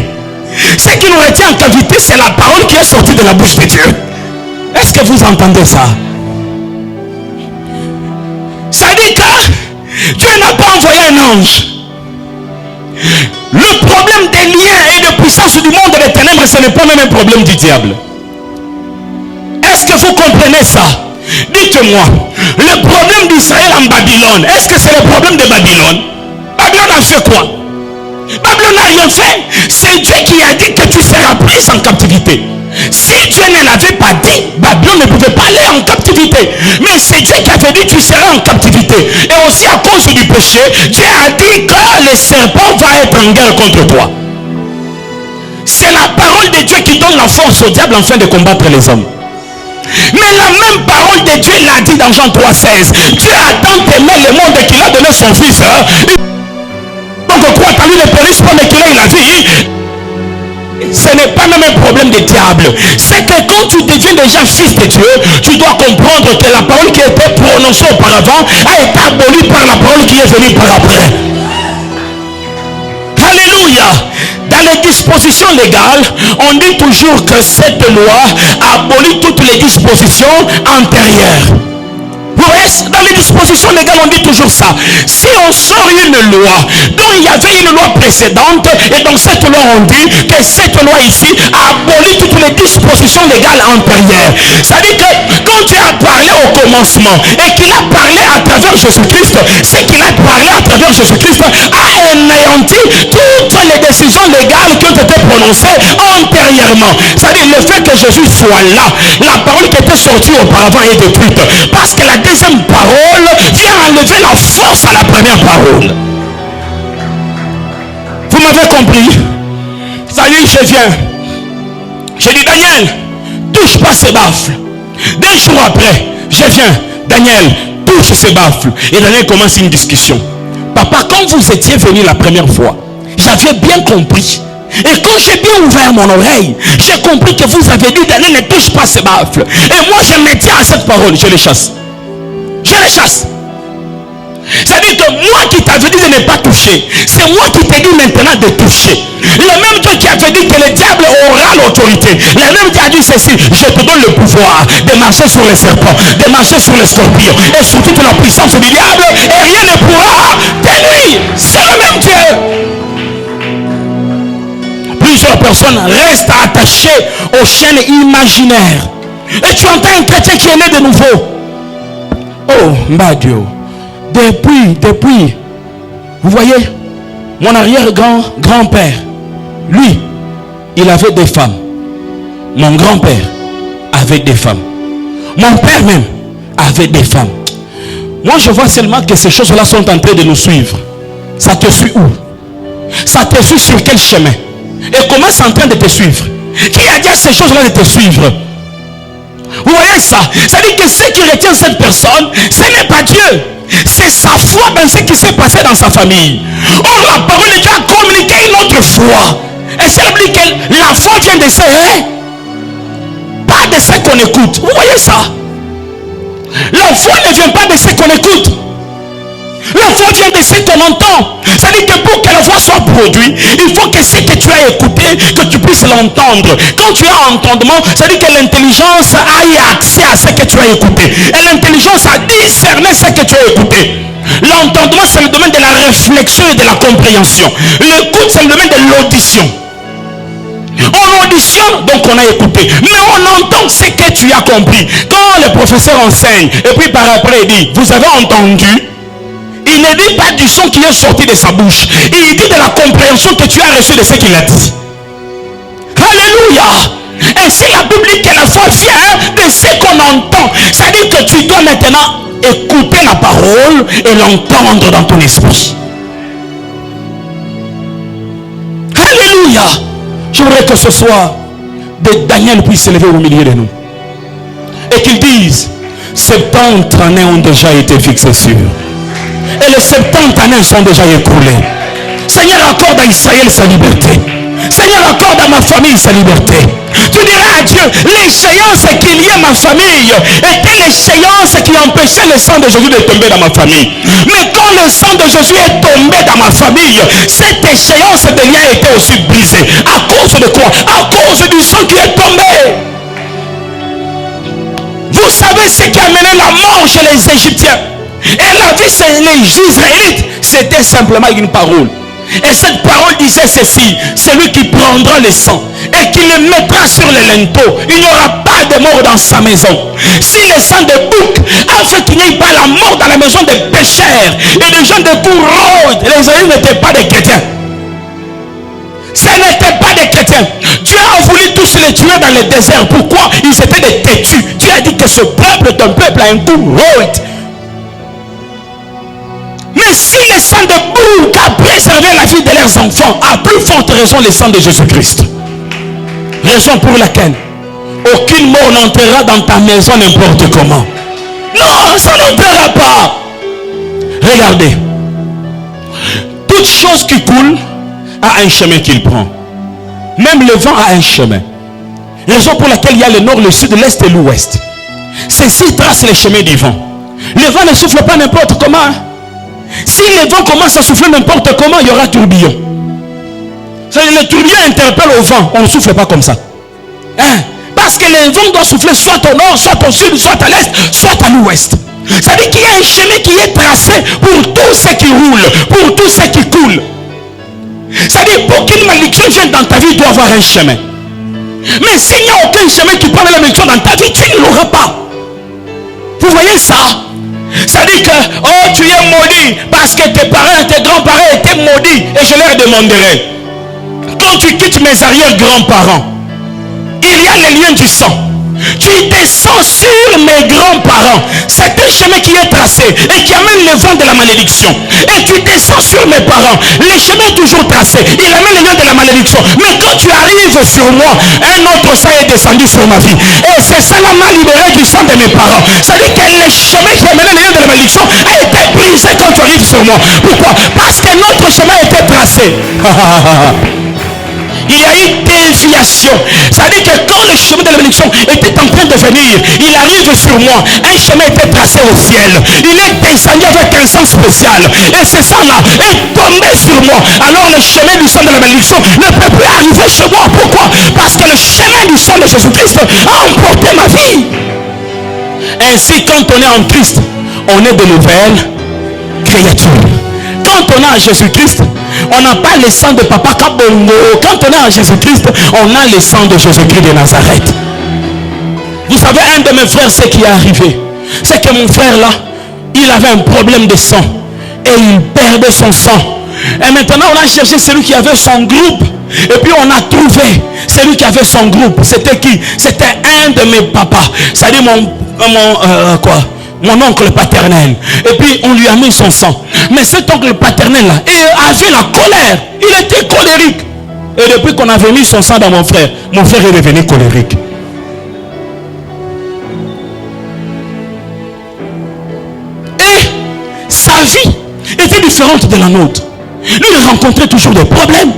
Ce qui nous retient en captivité, c'est la parole qui est sortie de la bouche de Dieu. Est-ce que vous entendez ça? Ça dit que Dieu n'a pas envoyé un ange Le problème des liens et de puissance du monde des ténèbres, ce n'est pas même un problème du diable. Est-ce que vous comprenez ça? Dites-moi, le problème d'Israël en Babylone, est-ce que c'est le problème de Babylone? Babylone a fait quoi? Babylone n'a rien fait. C'est Dieu qui a dit que tu seras pris en captivité. Si Dieu ne l'avait pas dit, Babylone ne pouvait pas aller en captivité. Mais c'est Dieu qui avait dit tu seras en captivité. Et aussi à cause du péché, Dieu a dit que le serpent va être en guerre contre toi. C'est la parole de Dieu qui donne la force au diable afin de combattre les hommes. Mais la même parole de Dieu l'a dit dans Jean 3,16. Dieu a tant aimé le monde qu'il a donné son fils. Donc croit à lui ne périsse pas, mais qu'il ait la vie. Ce n'est pas même un problème de diable. C'est que quand tu deviens déjà fils de Dieu, tu dois comprendre que la parole qui était prononcée auparavant a été abolie par la parole qui est venue par après. Alléluia. Dans les dispositions légales, on dit toujours que cette loi abolit toutes les dispositions antérieures. Vous voyez, dans les dispositions légales, on dit toujours ça. Si on sort une loi dont il y avait une loi précédente, et dans cette loi on dit que cette loi ici abolit toutes les dispositions légales antérieures. C'est-à-dire que quand Dieu a parlé au commencement et qu'il a parlé à travers Jésus-Christ, c'est qu'il a parlé à travers Jésus-Christ a anéanti toutes les décisions légales qui ont été prononcées antérieurement. C'est-à-dire le fait que Jésus soit là, la parole qui était sortie auparavant est détruite. Parce que la deuxième parole vient enlever la force à la première parole. Vous m'avez compris? Salut, je viens. J'ai dit, Daniel, touche pas ces baffles. 2 jours après, je viens. Daniel, touche ces baffles. Et Daniel commence une discussion. Papa, quand vous étiez venu la première fois, j'avais bien compris. Et quand j'ai bien ouvert mon oreille, j'ai compris que vous avez dit, Daniel, ne touche pas ces baffles. Et moi, je me tiens à cette parole, je les chasse. Je les chasse. C'est-à-dire que moi qui t'avais dit de ne pas toucher, c'est moi qui t'ai dit maintenant de toucher. Le même Dieu qui avait dit que le diable aura l'autorité, le même Dieu a dit ceci: je te donne le pouvoir de marcher sur les serpents, de marcher sur les scorpions et sur toute la puissance du diable, et rien ne pourra te nuire. C'est le même Dieu. Plusieurs personnes restent attachées aux chaînes imaginaires. Et tu entends un chrétien qui est né de nouveau. Oh, Mbadio. Depuis, vous voyez, mon arrière-grand-père, lui, il avait des femmes. Mon grand-père avait des femmes. Mon père même avait des femmes. Moi, je vois seulement que ces choses-là sont en train de nous suivre. Ça te suit où? Ça te suit sur quel chemin? Et comment c'est en train de te suivre? Qui a dit à ces choses-là de te suivre? Vous voyez ça? C'est-à-dire que ce qui retient cette personne, ce n'est pas Dieu. C'est sa foi dans ce qui s'est passé dans sa famille. Or, la parole de Dieu a communiqué une autre foi. Et c'est dit que la foi vient de ce, pas de ce qu'on écoute. Vous voyez ça? La foi ne vient pas de ce qu'on écoute. La foi vient de ce qu'on entend. C'est-à-dire que pour que la foi soit produite, il faut que ce que tu as écouté, que tu puisses l'entendre. Quand tu as entendement, c'est-à-dire que l'intelligence a eu accès à ce que tu as écouté. Et l'intelligence a discerné ce que tu as écouté. L'entendement, c'est le domaine de la réflexion et de la compréhension. L'écoute, c'est le domaine de l'audition. On auditionne, donc on a écouté. Mais on entend ce que tu as compris. Quand le professeur enseigne, et puis par après il dit, vous avez entendu? Il ne dit pas du son qui est sorti de sa bouche. Il dit de la compréhension que tu as reçue de ce qu'il a dit. Alléluia. Ainsi la Bible dit que la foi vient de ce qu'on entend. C'est-à-dire que tu dois maintenant écouter la parole et l'entendre dans ton esprit. Alléluia. Je voudrais que ce soir Daniel puisse s'élever au milieu de nous. Et qu'il dise, 70 années ont déjà été fixées sur. Et les 70 années sont déjà écoulées. Seigneur, accorde à Israël sa liberté. Seigneur, accorde à ma famille sa liberté. Tu diras à Dieu, l'échéance qu'il y a ma famille était l'échéance qui empêchait le sang de Jésus de tomber dans ma famille. Mais quand le sang de Jésus est tombé dans ma famille, cette échéance de lien était aussi brisée. À cause de quoi? À cause du sang qui est tombé. Vous savez ce qui a mené la mort chez les Égyptiens? Et la vie chez les Israélites, c'était simplement une parole. Et cette parole disait ceci: celui qui prendra le sang et qui le mettra sur le linteau, il n'y aura pas de mort dans sa maison. Si le sang de bouc a fait qu'il n'y ait pas la mort dans la maison des pécheurs et des gens de courroie, les Israélites n'étaient pas des chrétiens. Ce n'étaient pas des chrétiens. Dieu a voulu tous les tuer dans le désert. Pourquoi? Ils étaient des têtus. Dieu a dit que ce peuple est un peuple à un courroie. Mais si le sang de bouc a préservé la vie de leurs enfants, à plus forte raison le sang de Jésus-Christ. Raison pour laquelle aucune mort n'entrera dans ta maison n'importe comment. Non, ça n'entrera pas. Regardez. Toute chose qui coule a un chemin qu'il prend. Même le vent a un chemin. Raison pour laquelle il y a le nord, le sud, l'est et l'ouest. Ceci trace le chemin du vent. Le vent ne souffle pas n'importe comment. Si le vent commence à souffler n'importe comment, il y aura tourbillon. Le tourbillon interpelle au vent. On ne souffle pas comme ça. Hein? Parce que le vent doit souffler soit au nord, soit au sud, soit à l'est, soit à l'ouest. Ça veut dire qu'il y a un chemin qui est tracé pour tous ceux qui roulent, pour tous ceux qui coulent. Ça veut dire pour qu'une malédiction vienne dans ta vie, il doit avoir un chemin. Mais s'il n'y a aucun chemin qui prend la malédiction dans ta vie, tu ne l'auras pas. Vous voyez ça? Ça dit que, oh, tu es maudit parce que tes parents, tes grands-parents étaient maudits. Et je leur demanderai, quand tu quittes mes arrière-grands-parents, il y a les liens du sang. Tu descends sur mes grands-parents. C'est un chemin qui est tracé et qui amène le vent de la malédiction. Et tu descends sur mes parents. Le chemin est toujours tracé. Il amène le vent de la malédiction. Mais quand tu arrives sur moi, un autre sang est descendu sur ma vie. Et c'est ça la m'a libéré du sang de mes parents. Ça veut dire que le chemin qui amène le vent de la malédiction a été brisé quand tu arrives sur moi. Pourquoi? Parce que notre chemin était tracé. Il y a eu déviation. Ça veut dire que quand le chemin de la bénédiction était en train de venir, il arrive sur moi. Un chemin était tracé au ciel. Il est descendu avec un sang spécial. Et ce sang-là est tombé sur moi. Alors le chemin du sang de la bénédiction ne peut plus arriver chez moi. Pourquoi? Parce que le chemin du sang de Jésus-Christ a emporté ma vie. Ainsi, quand on est en Christ, on est de nouvelles créatures. Quand on a Jésus-Christ, on n'a pas le sang de Papa Kabongo. Quand on est en Jésus-Christ, on a le sang de Jésus-Christ de Nazareth. Vous savez, un de mes frères, ce qui est arrivé, c'est que mon frère là, il avait un problème de sang. Et il perdait son sang. Et maintenant, on a cherché celui qui avait son groupe. Et puis on a trouvé celui qui avait son groupe. C'était qui? C'était un de mes papas. C'est-à-dire mon oncle paternel. Et puis on lui a mis son sang. Mais cet oncle paternel là avait la colère. Il était colérique. Et depuis qu'on avait mis son sang dans mon frère est devenu colérique. Et sa vie était différente de la nôtre. Lui, il rencontrait toujours des problèmes.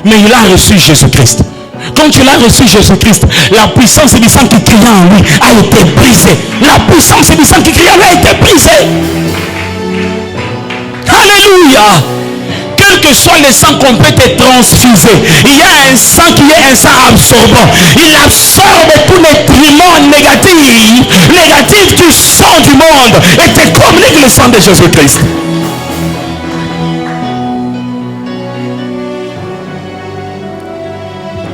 Mais il a reçu Jésus-Christ. Quand il a reçu Jésus-Christ, la puissance du sang qui criait en lui a été brisée. La puissance du sang qui criait en lui a été brisée. Alléluia. Quel que soit le sang qu'on peut te transfuser, il y a un sang qui est un sang absorbant. Il absorbe tous les nutriments négatifs du sang du monde et te communique le sang de Jésus-Christ.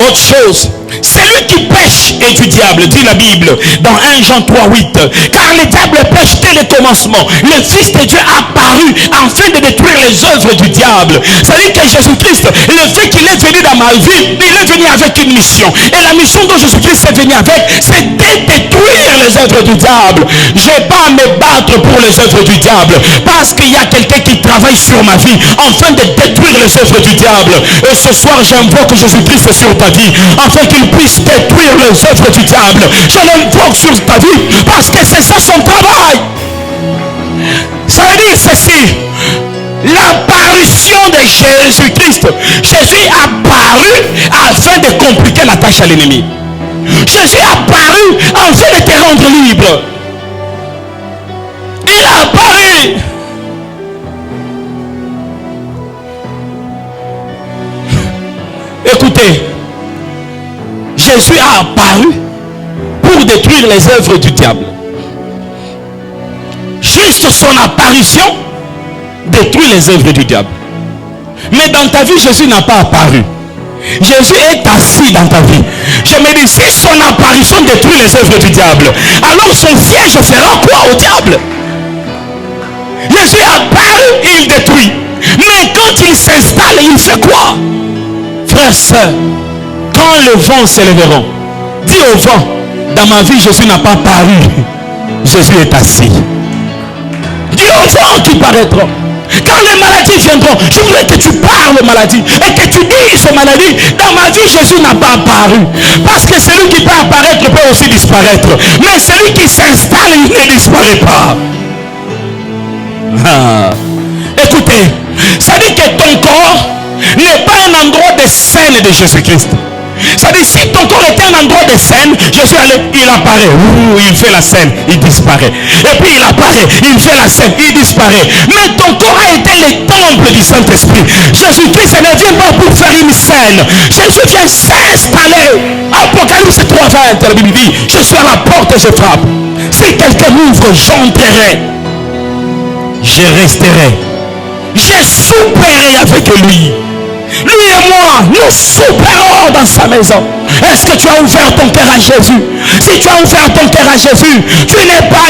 Autre chose, celui qui pêche est du diable, dit la Bible dans 1 Jean 3:8. Car le diable pêche dès le commencement. Le Fils de Dieu a apparu afin de détruire les œuvres du diable. C'est-à-dire que Jésus-Christ, le fait qu'il est venu dans ma vie, il est venu avec une mission. Et la mission dont Jésus-Christ est venu avec, c'est de détruire les œuvres du diable. Je n'ai pas à me battre pour les œuvres du diable. Parce qu'il y a quelqu'un qui travaille sur ma vie afin de détruire les œuvres du diable. Et ce soir, j'invoque Jésus-Christ sur ta vie afin qu'il puisse détruire les œuvres du diable. Je l'invoque sur ta vie parce que c'est ça son travail. Ça veut dire ceci: l'apparition de Jésus-Christ. Jésus est apparu afin de compliquer la tâche à l'ennemi. Jésus est apparu afin de te rendre libre. Il a apparu. Écoutez, Jésus a apparu pour détruire les œuvres du diable. Juste son apparition détruit les œuvres du diable. Mais dans ta vie, Jésus n'a pas apparu. Jésus est assis dans ta vie. Je me dis, si son apparition détruit les œuvres du diable, alors son siège fera quoi au diable? Jésus apparaît, il détruit. Mais quand il s'installe, il fait quoi? Frères, sœurs, quand le vent s'élèveront, dis au vent, dans ma vie, Jésus n'a pas paru. Jésus est assis. Dis au vent qui paraîtra. Quand les maladies viendront, je voudrais que tu parles aux maladies et que tu dises aux maladies, dans ma vie, Jésus n'a pas apparu. Parce que celui qui peut apparaître peut aussi disparaître. Mais celui qui s'installe, il ne disparaît pas. Écoutez, ça dit que ton corps n'est pas un endroit de scène de Jésus-Christ. Ça dit, si ton corps était un endroit de scène, Jésus il apparaît, il fait la scène, il disparaît. Et puis il apparaît, il fait la scène, il disparaît. Mais ton corps a été le temple du Saint-Esprit. Jésus-Christ ne vient pas pour faire une scène. Jésus vient s'installer. Apocalypse 3:20, la Bible dit, je suis à la porte et je frappe. Si quelqu'un m'ouvre, j'entrerai. Je resterai. Je souperai avec lui. Lui et moi, nous souperons dans sa maison. Est-ce que tu as ouvert ton cœur à Jésus? Si tu as ouvert ton cœur à Jésus, tu n'es pas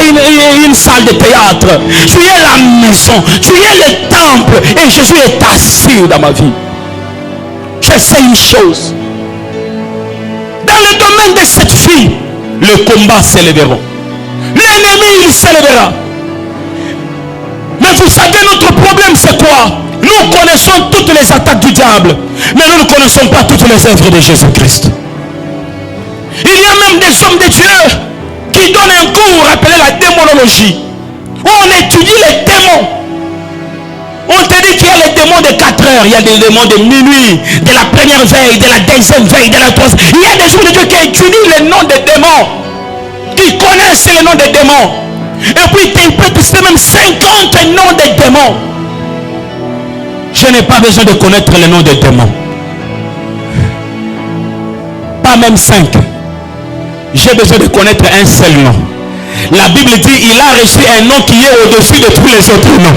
une salle de théâtre. Tu es la maison. Tu es le temple. Et Jésus est assis dans ma vie. Je sais une chose. Dans le domaine de cette fille, le combat s'élèvera. L'ennemi, il s'élèvera. Mais vous savez, notre problème, c'est quoi? Nous connaissons toutes les attaques du diable, mais nous ne connaissons pas toutes les œuvres de Jésus-Christ. Il y a même des hommes de Dieu qui donnent un cours appelé la démonologie, où on étudie les démons. On te dit qu'il y a les démons de 4 heures, il y a des démons de minuit, de la première veille, de la deuxième veille, de la troisième. Il y a des hommes de Dieu qui étudient les noms des démons, qui connaissent les noms des démons. Et puis il peut te citer même 50 noms des démons. Je n'ai pas besoin de connaître les noms des démons. Pas même 5. J'ai besoin de connaître un seul nom. La Bible dit, il a reçu un nom qui est au-dessus de tous les autres noms.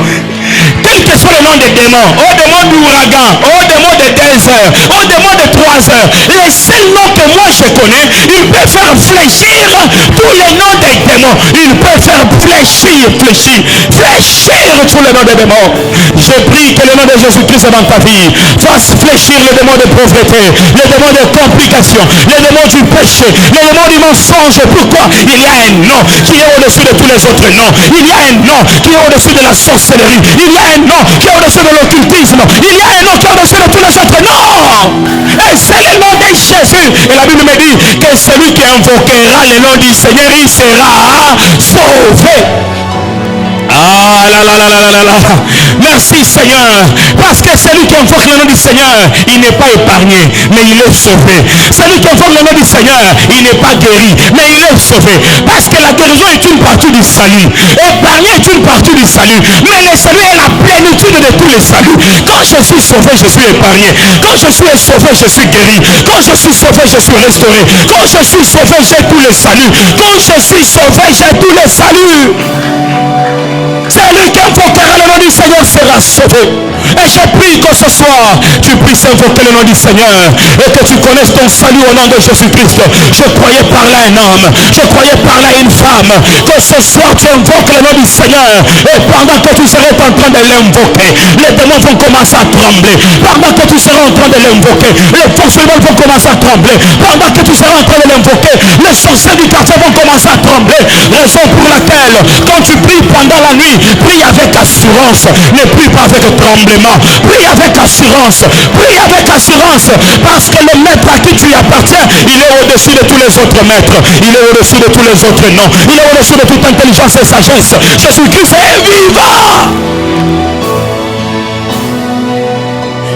Quel que soit le nom des démons, au démon du ouragan, au démon de 2 heures, au démon de 3 heures, les seuls noms que moi je connais, il peut faire fléchir tous les noms des démons. Il peut faire fléchir tous les noms des démons. Je prie que le nom de Jésus-Christ dans ta vie fasse fléchir les démons de pauvreté, les démons de complications, les démons du péché, les démons du mensonge. Pourquoi? Il y a un nom qui est au-dessus de tous les autres noms. Il y a un nom qui est au-dessus de la sorcellerie. Il y a un nom qui est au-dessus de l'occultisme. Il y a un nom qui est au-dessus de tous les autres noms. Et c'est le nom de Jésus. Et la Bible me dit que celui qui invoquera le nom du Seigneur, il sera sauvé. Ah là là là là là là. Merci Seigneur. Parce que celui qui invoque le nom du Seigneur, il n'est pas épargné, mais il est sauvé. Celui qui invoque le nom du Seigneur, il n'est pas guéri, mais il est sauvé. Parce que la guérison est une partie du salut. Épargné est une partie du salut. Mais le salut est la plénitude de tous les saluts. Quand je suis sauvé, je suis épargné. Quand je suis sauvé, je suis guéri. Quand je suis sauvé, je suis restauré. Quand je suis sauvé, j'ai tous les saluts. Quand je suis sauvé, j'ai tous les saluts. Celui qui invoquera le nom du Seigneur sera sauvé. Et je prie que ce soir, tu puisses invoquer le nom du Seigneur et que tu connaisses ton salut au nom de Jésus-Christ. Je croyais parler à un homme, je croyais parler à une femme. Que ce soir, tu invoques le nom du Seigneur. Et pendant que tu serais en train de l'invoquer, les démons vont commencer à trembler. Pendant que tu seras en train de l'invoquer, les forces du mal vont commencer à trembler. Pendant que tu seras en train de l'invoquer, les sorciers du quartier vont commencer à trembler. Raison pour laquelle, quand tu pries pendant la nuit, prie avec assurance, ne prie pas avec tremblement, prie avec assurance, prie avec assurance, parce que le maître à qui tu appartiens, il est au-dessus de tous les autres maîtres, il est au-dessus de tous les autres noms, il est au-dessus de toute intelligence et sagesse. Jésus-Christ est vivant.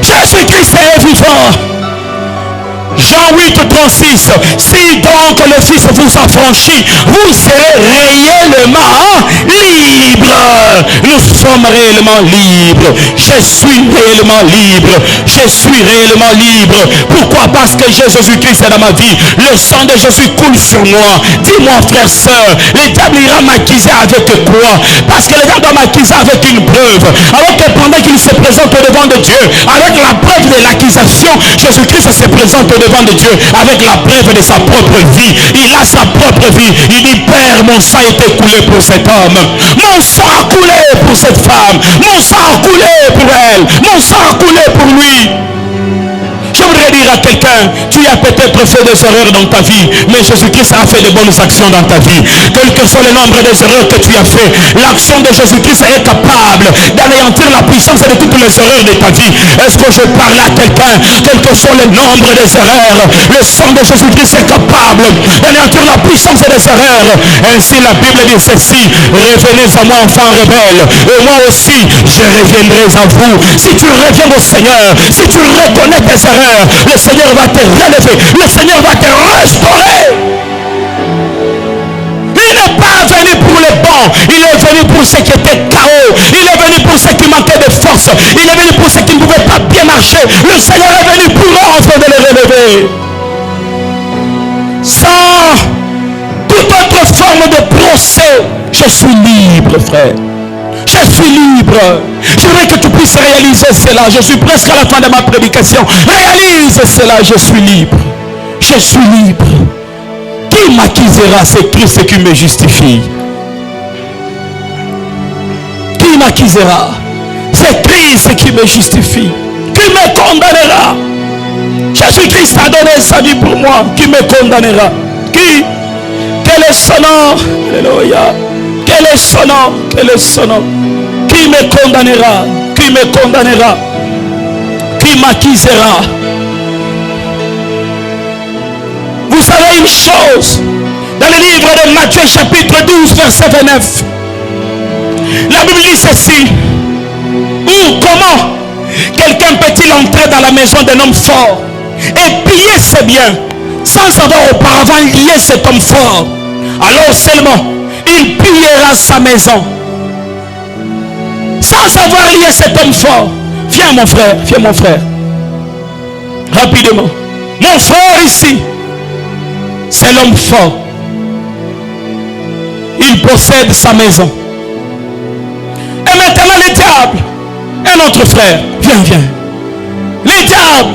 Jésus-Christ est vivant. Jean 8, 36. Si donc le Fils vous affranchit, vous serez réellement libre. Nous sommes réellement libres. Je suis réellement libre. Je suis réellement libre. Pourquoi? Parce que Jésus-Christ est dans ma vie. Le sang de Jésus coule sur moi. Dis-moi, frère, sœur, le diable ira m'accuser avec quoi? Parce que le diable doit m'accuser avec une preuve. Alors que pendant qu'il se présente au devant de Dieu, avec la preuve de l'accusation, Jésus-Christ se présente au devant de Dieu avec la preuve de sa propre vie. Il a sa propre vie. Il dit, Père, mon sang a été coulé pour cet homme. Mon sang a coulé pour cette femme. Mon sang a coulé pour elle. Mon sang a coulé pour lui. Je voudrais dire à quelqu'un, tu as peut-être fait des erreurs dans ta vie, mais Jésus-Christ a fait de bonnes actions dans ta vie. Quel que soit le nombre des erreurs que tu as fait, l'action de Jésus-Christ est capable d'anéantir la puissance de toutes les erreurs de ta vie. Est-ce que je parle à quelqu'un? Quel que soit le nombre des erreurs, le sang de Jésus-Christ est capable d'anéantir la puissance des erreurs. Ainsi la Bible dit ceci: revenez à moi, enfants rebelles, et moi aussi je reviendrai à vous. Si tu reviens au Seigneur, si tu reconnais tes erreurs, le Seigneur va te relever, le Seigneur va te restaurer. Il n'est pas venu pour les bons, il est venu pour ceux qui étaient KO, il est venu pour ceux qui manquaient de force, il est venu pour ceux qui ne pouvaient pas bien marcher. Le Seigneur est venu pour eux afin de les relever. Sans toute autre forme de procès, je suis libre, frère. Je suis libre. Je voudrais que tu puisses réaliser cela. Je suis presque à la fin de ma prédication. Réalise cela. Je suis libre. Je suis libre. Qui m'accusera? C'est Christ qui me justifie. Qui m'accusera? C'est Christ qui me justifie. Qui me condamnera? Jésus-Christ a donné sa vie pour moi. Qui me condamnera? Qui? Quel est son nom? Alléluia. Quel est son nom? Quel est son nom? Qui me condamnera? Qui me condamnera? Qui m'accusera? Vous savez une chose, dans le livre de Matthieu chapitre 12 verset 29, la Bible dit ceci: ou comment quelqu'un peut-il entrer dans la maison d'un homme fort et piller ses biens sans avoir auparavant lié cet homme fort? Alors seulement il pillera sa maison sans avoir lié cet homme fort. Viens mon frère, viens mon frère. Rapidement. Mon frère ici, c'est l'homme fort. Il possède sa maison. Et maintenant le diable, un autre frère, viens, viens. Le diable,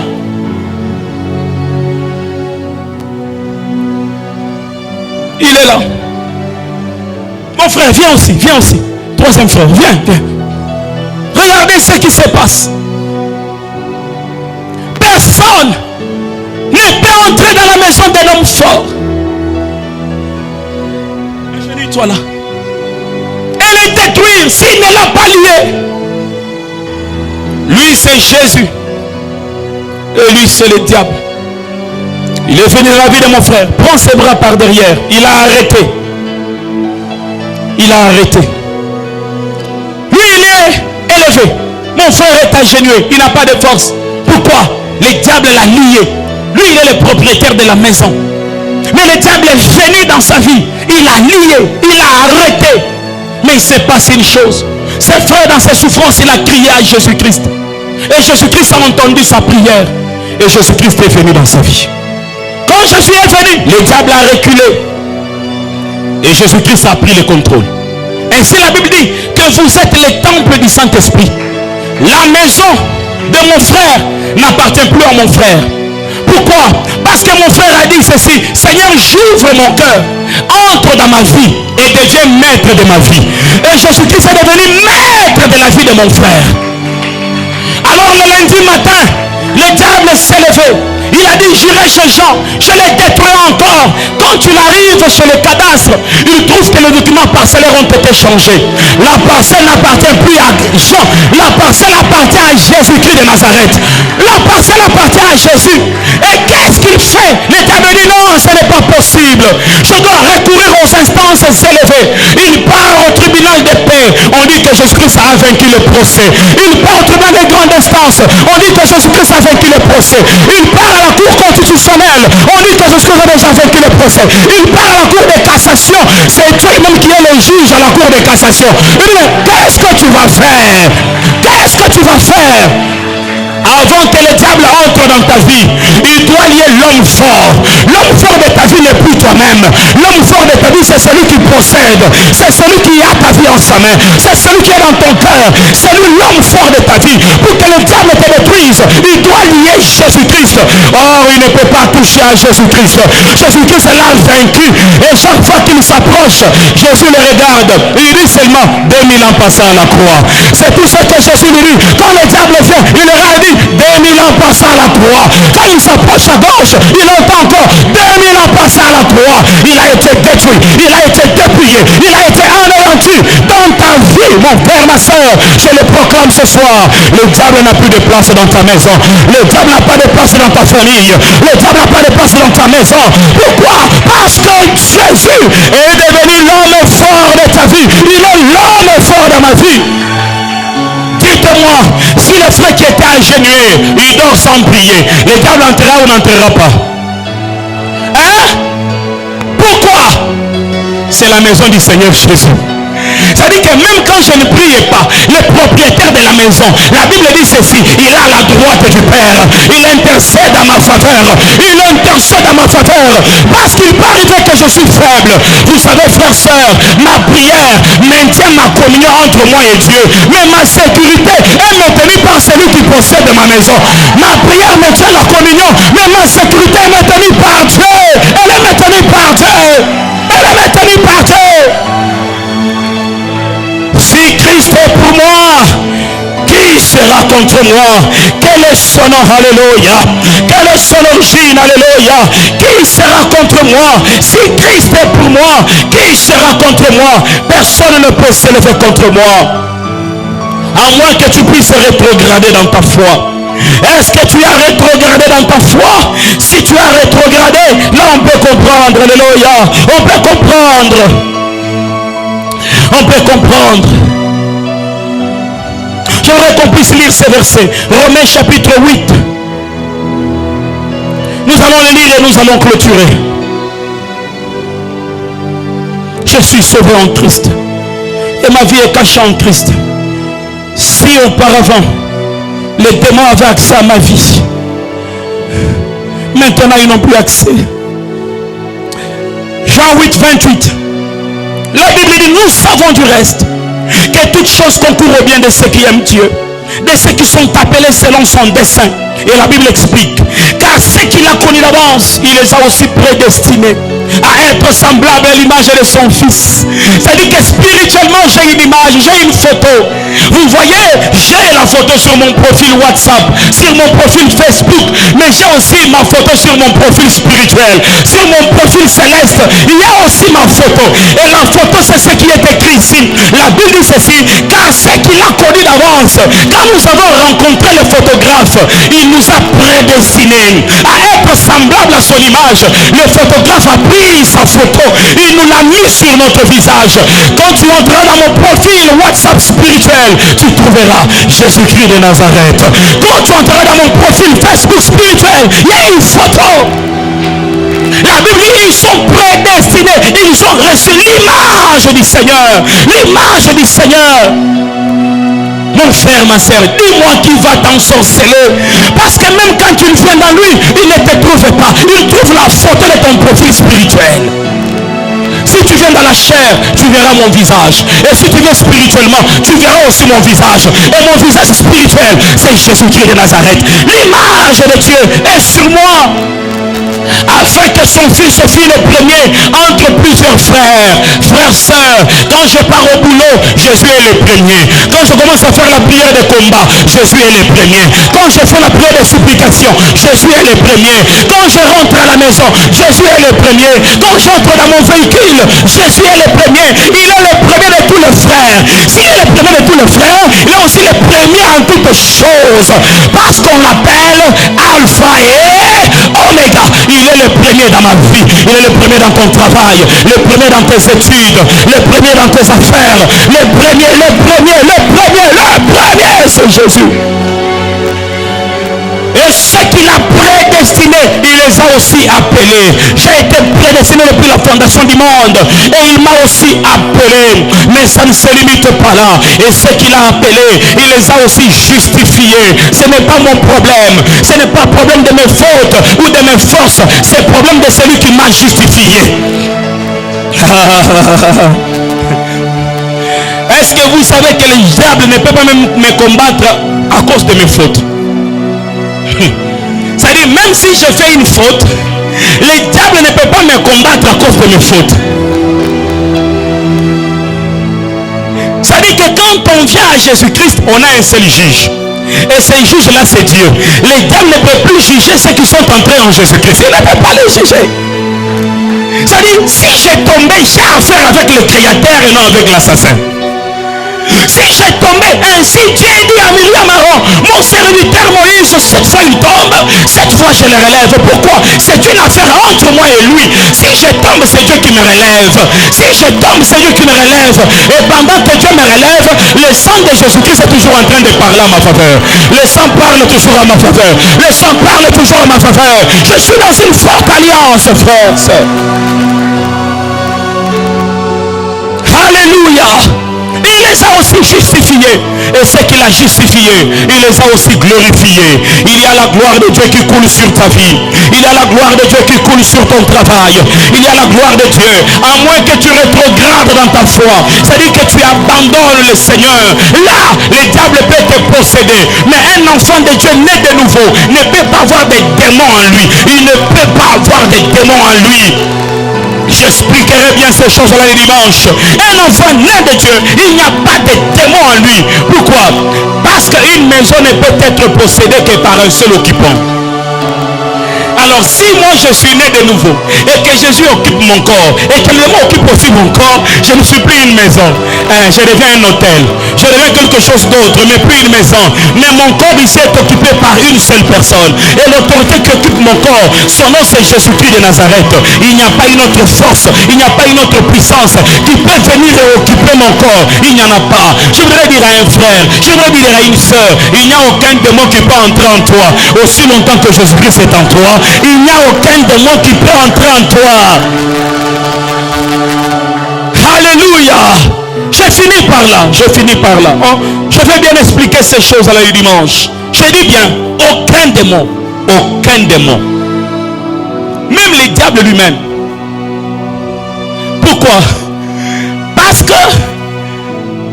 il est là. Mon frère, viens aussi, viens aussi. Troisième frère, viens, viens. Regardez ce qui se passe. Personne ne peut entrer dans la maison d'un homme fort. Je dis, toi là. Et le détruire s'il ne l'a pas lié. Lui, c'est Jésus. Et lui, c'est le diable. Il est venu dans la vie de mon frère. Prends ses bras par derrière. Il a arrêté. Il a arrêté. Lui, il est élevé. Mon frère est agenouillé. Il n'a pas de force. Pourquoi? Le diable l'a lié. Lui, il est le propriétaire de la maison. Mais le diable est venu dans sa vie. Il a lié. Il a arrêté. Mais il s'est passé une chose. Ses frères, dans ses souffrances, il a crié à Jésus-Christ. Et Jésus-Christ a entendu sa prière. Et Jésus-Christ est venu dans sa vie. Quand Jésus est venu, le diable a reculé. Et Jésus-Christ a pris le contrôle. Ainsi la Bible dit que vous êtes le temple du Saint-Esprit. La maison de mon frère n'appartient plus à mon frère. Pourquoi? Parce que mon frère a dit ceci: Seigneur, j'ouvre mon cœur, entre dans ma vie et deviens maître de ma vie. Et Jésus-Christ est devenu maître de la vie de mon frère. Alors le lundi matin, le diable s'est levé. Il a dit: j'irai chez Jean, je les détruis encore. Quand il arrive chez le cadastre, il trouve que les documents parcellaires ont été changés. La parcelle n'appartient plus à Jean. La parcelle appartient à Jésus-Christ de Nazareth. La parcelle appartient à Jésus. Et qu'est-ce qu'il fait? Le diable dit: non, ce n'est pas possible. Je dois recourir aux instances élevées. Il part au tribunal de paix. On dit que Jésus-Christ a vaincu le procès. Il part au tribunal de grande instance. On dit que Jésus-Christ a vaincu le procès. Il part à la cour constitutionnelle. déjà vaincu le procès. Il part à la cour de cassation. C'est Dieu même qui est le juge à la cour de cassation. Il dit, qu'est-ce que tu vas faire? Qu'est-ce que tu vas faire? Avant que le diable entre dans ta vie, il doit lier l'homme fort. L'homme fort de ta vie n'est plus toi-même. L'homme fort de ta vie, c'est celui qui possède. C'est celui qui a ta vie en sa main. C'est celui qui est dans ton cœur. C'est lui l'homme fort de ta vie. Pour que le diable te détruise, il doit lier Jésus-Christ. Or, il ne peut pas toucher à Jésus-Christ. Jésus-Christ est là vaincu. Et chaque fois qu'il s'approche, Jésus le regarde. Il dit seulement 2000 ans passés à la croix. C'est tout ce que Jésus lui dit. Quand le diable vient, il leur a dit 2000 ans passés à la croix. Quand il s'approche à gauche, il entend encore 2000 ans passés à la croix. Il a été détruit, il a été dépouillé, il a été anéanti dans ta vie, mon frère, ma soeur. Je le proclame ce soir. Le diable n'a plus de place dans ta maison. Le diable n'a pas de place dans ta famille. Le diable n'a pas de place dans ta maison. Pourquoi? Parce que Jésus est devenu l'homme fort de ta vie. Il est l'homme fort de ma vie. Dites-moi, si le frère qui était ingénué, il dort sans prier, le diable entrera ou n'entrera pas? Hein? Pourquoi? C'est la maison du Seigneur Jésus. C'est-à-dire que même quand je ne priais pas, le propriétaire de la maison, la Bible dit ceci, il a la droite du Père, il intercède à ma faveur, il intercède à ma faveur, parce qu'il peut arriver que je suis faible. Vous savez, frères, sœurs, ma prière maintient ma communion entre moi et Dieu, mais ma sécurité est maintenue par celui qui possède ma maison. Ma prière maintient la communion, mais ma sécurité est maintenue par Dieu. Elle est maintenue par Dieu. Elle est maintenue par Dieu. Si Christ est pour moi, qui sera contre moi? Quel est son nom? Alléluia. Quelle est son origine? Alléluia. Qui sera contre moi? Si Christ est pour moi, qui sera contre moi? Personne ne peut s'élever contre moi, à moins que tu puisses rétrograder dans ta foi. Est-ce que tu as rétrogradé dans ta foi? Si tu as rétrogradé, là on peut comprendre. Alléluia. On peut comprendre. On peut comprendre. J'aimerais qu'on puisse lire ces versets. Romains chapitre 8. Nous allons le lire et nous allons clôturer. Je suis sauvé en Christ. Et ma vie est cachée en Christ. Si auparavant, les démons avaient accès à ma vie, maintenant ils n'ont plus accès. Jean 8, 28. La Bible dit, nous savons du reste que toutes choses concourent au bien de ceux qui aiment Dieu, de ceux qui sont appelés selon son dessein. Et la Bible explique, car ceux qu'il a connus d'avance, il les a aussi prédestinés à être semblables à l'image de son fils. C'est-à-dire que spirituellement j'ai une image, j'ai une photo. Vous voyez, j'ai la photo sur mon profil WhatsApp, sur mon profil Facebook, mais j'ai aussi ma photo sur mon profil spirituel, sur mon profil céleste. Il y a aussi ma photo. Et la photo, c'est ce qui est écrit ici. La Bible dit ceci, car ceux qu'il a connus d'avance, quand nous avons rencontré le photographe, il nous a prédestinés à être semblables à son image. Le photographe a pris sa photo, il nous l'a mis sur notre visage. Quand tu entreras dans mon profil WhatsApp spirituel, tu trouveras Jésus-Christ de Nazareth. Quand tu entreras dans mon profil Facebook spirituel, il y a une photo. La Bible dit, ils sont prédestinés, ils ont reçu l'image du Seigneur. L'image du Seigneur. Mon frère, ma soeur, dis-moi qui va t'ensorceler. Parce que même quand tu viens dans lui, il ne te trouve pas. Il trouve la photo de ton profil spirituel. Si tu viens dans la chair, tu verras mon visage. Et si tu viens spirituellement, tu verras aussi mon visage. Et mon visage spirituel, c'est Jésus-Christ de Nazareth. L'image de Dieu est sur moi, afin que son fils fût le premier entre plusieurs frères, sœurs. Quand je pars au boulot, Jésus est le premier. Quand je commence à faire la prière de combat, Jésus est le premier. Quand je fais la prière de supplication, Jésus est le premier. Quand je rentre à la maison, Jésus est le premier. Quand j'entre dans mon véhicule, Jésus est le premier. Il est le premier de tous les frères. S'il est le premier de tous les frères, il est aussi le premier en toutes choses, parce qu'on l'appelle Alpha et Oméga. Il est le premier dans ma vie, il est le premier dans ton travail, le premier dans tes études, le premier dans tes affaires, le premier, c'est Jésus. Et ce qu'il a prédestiné prédestinés, il les a aussi appelés. J'ai été prédestiné depuis la fondation du monde et il m'a aussi appelé. Mais ça ne se limite pas là. Et ceux qu'il a appelés, il les a aussi justifiés. Ce n'est pas mon problème. Ce n'est pas le problème de mes fautes ou de mes forces. C'est le problème de celui qui m'a justifié. Est-ce que vous savez que le diable ne peut pas même me combattre à cause de mes fautes? C'est-à-dire, même si je fais une faute, le diable ne peut pas me combattre à cause de mes fautes. C'est-à-dire que quand on vient à Jésus-Christ, on a un seul juge. Et ce juge-là, c'est Dieu. Le diable ne peut plus juger ceux qui sont entrés en Jésus-Christ. Il ne peut pas les juger. C'est-à-dire, si j'ai tombé, j'ai affaire avec le Créateur et non avec l'assassin. Si j'ai tombé ainsi, Dieu dit à Myriam Aaron, mon serviteur Moïse, cette fois il tombe, cette fois je le relève. Pourquoi? C'est une affaire entre moi et lui. Si je tombe, c'est Dieu qui me relève. Si je tombe, c'est Dieu qui me relève. Et pendant que Dieu me relève, le sang de Jésus-Christ est toujours en train de parler à ma faveur. Le sang parle toujours à ma faveur. Le sang parle toujours à ma faveur. Je suis dans une forte alliance, frère. Alléluia. Il les a aussi justifiés. Et ce qu'il a justifié, il les a aussi glorifiés. Il y a la gloire de Dieu qui coule sur ta vie. Il y a la gloire de Dieu qui coule sur ton travail. Il y a la gloire de Dieu. À moins que tu rétrogrades dans ta foi, c'est-à-dire que tu abandonnes le Seigneur. Là, le diable peut te posséder. Mais un enfant de Dieu né de nouveau ne peut pas avoir des démons en lui. Il ne peut pas avoir des démons en lui. J'expliquerai bien ces choses-là le dimanche. Un enfant né de Dieu, il n'y a pas de démon en lui. Pourquoi? Parce qu'une maison ne peut être possédée que par un seul occupant. Alors si moi je suis né de nouveau et que Jésus occupe mon corps et que le démon occupe aussi mon corps, je ne suis plus une maison, je deviens un hôtel, je deviens quelque chose d'autre, mais plus une maison. Mais mon corps ici est occupé par une seule personne et l'autorité qui occupe mon corps, son nom c'est Jésus-Christ de Nazareth. Il n'y a pas une autre force, il n'y a pas une autre puissance qui peut venir et occuper mon corps. Il n'y en a pas. Je voudrais dire à un frère, je voudrais dire à une soeur, il n'y a aucun démon qui peut entrer en toi aussi longtemps que Jésus-Christ est en toi. Il n'y a aucun démon qui peut entrer en toi. Alléluia. J'ai fini par là. Oh, je vais bien expliquer ces choses à la dimanche. Je dis bien, aucun démon. Aucun démon. Même le diable lui-même. Pourquoi? Parce que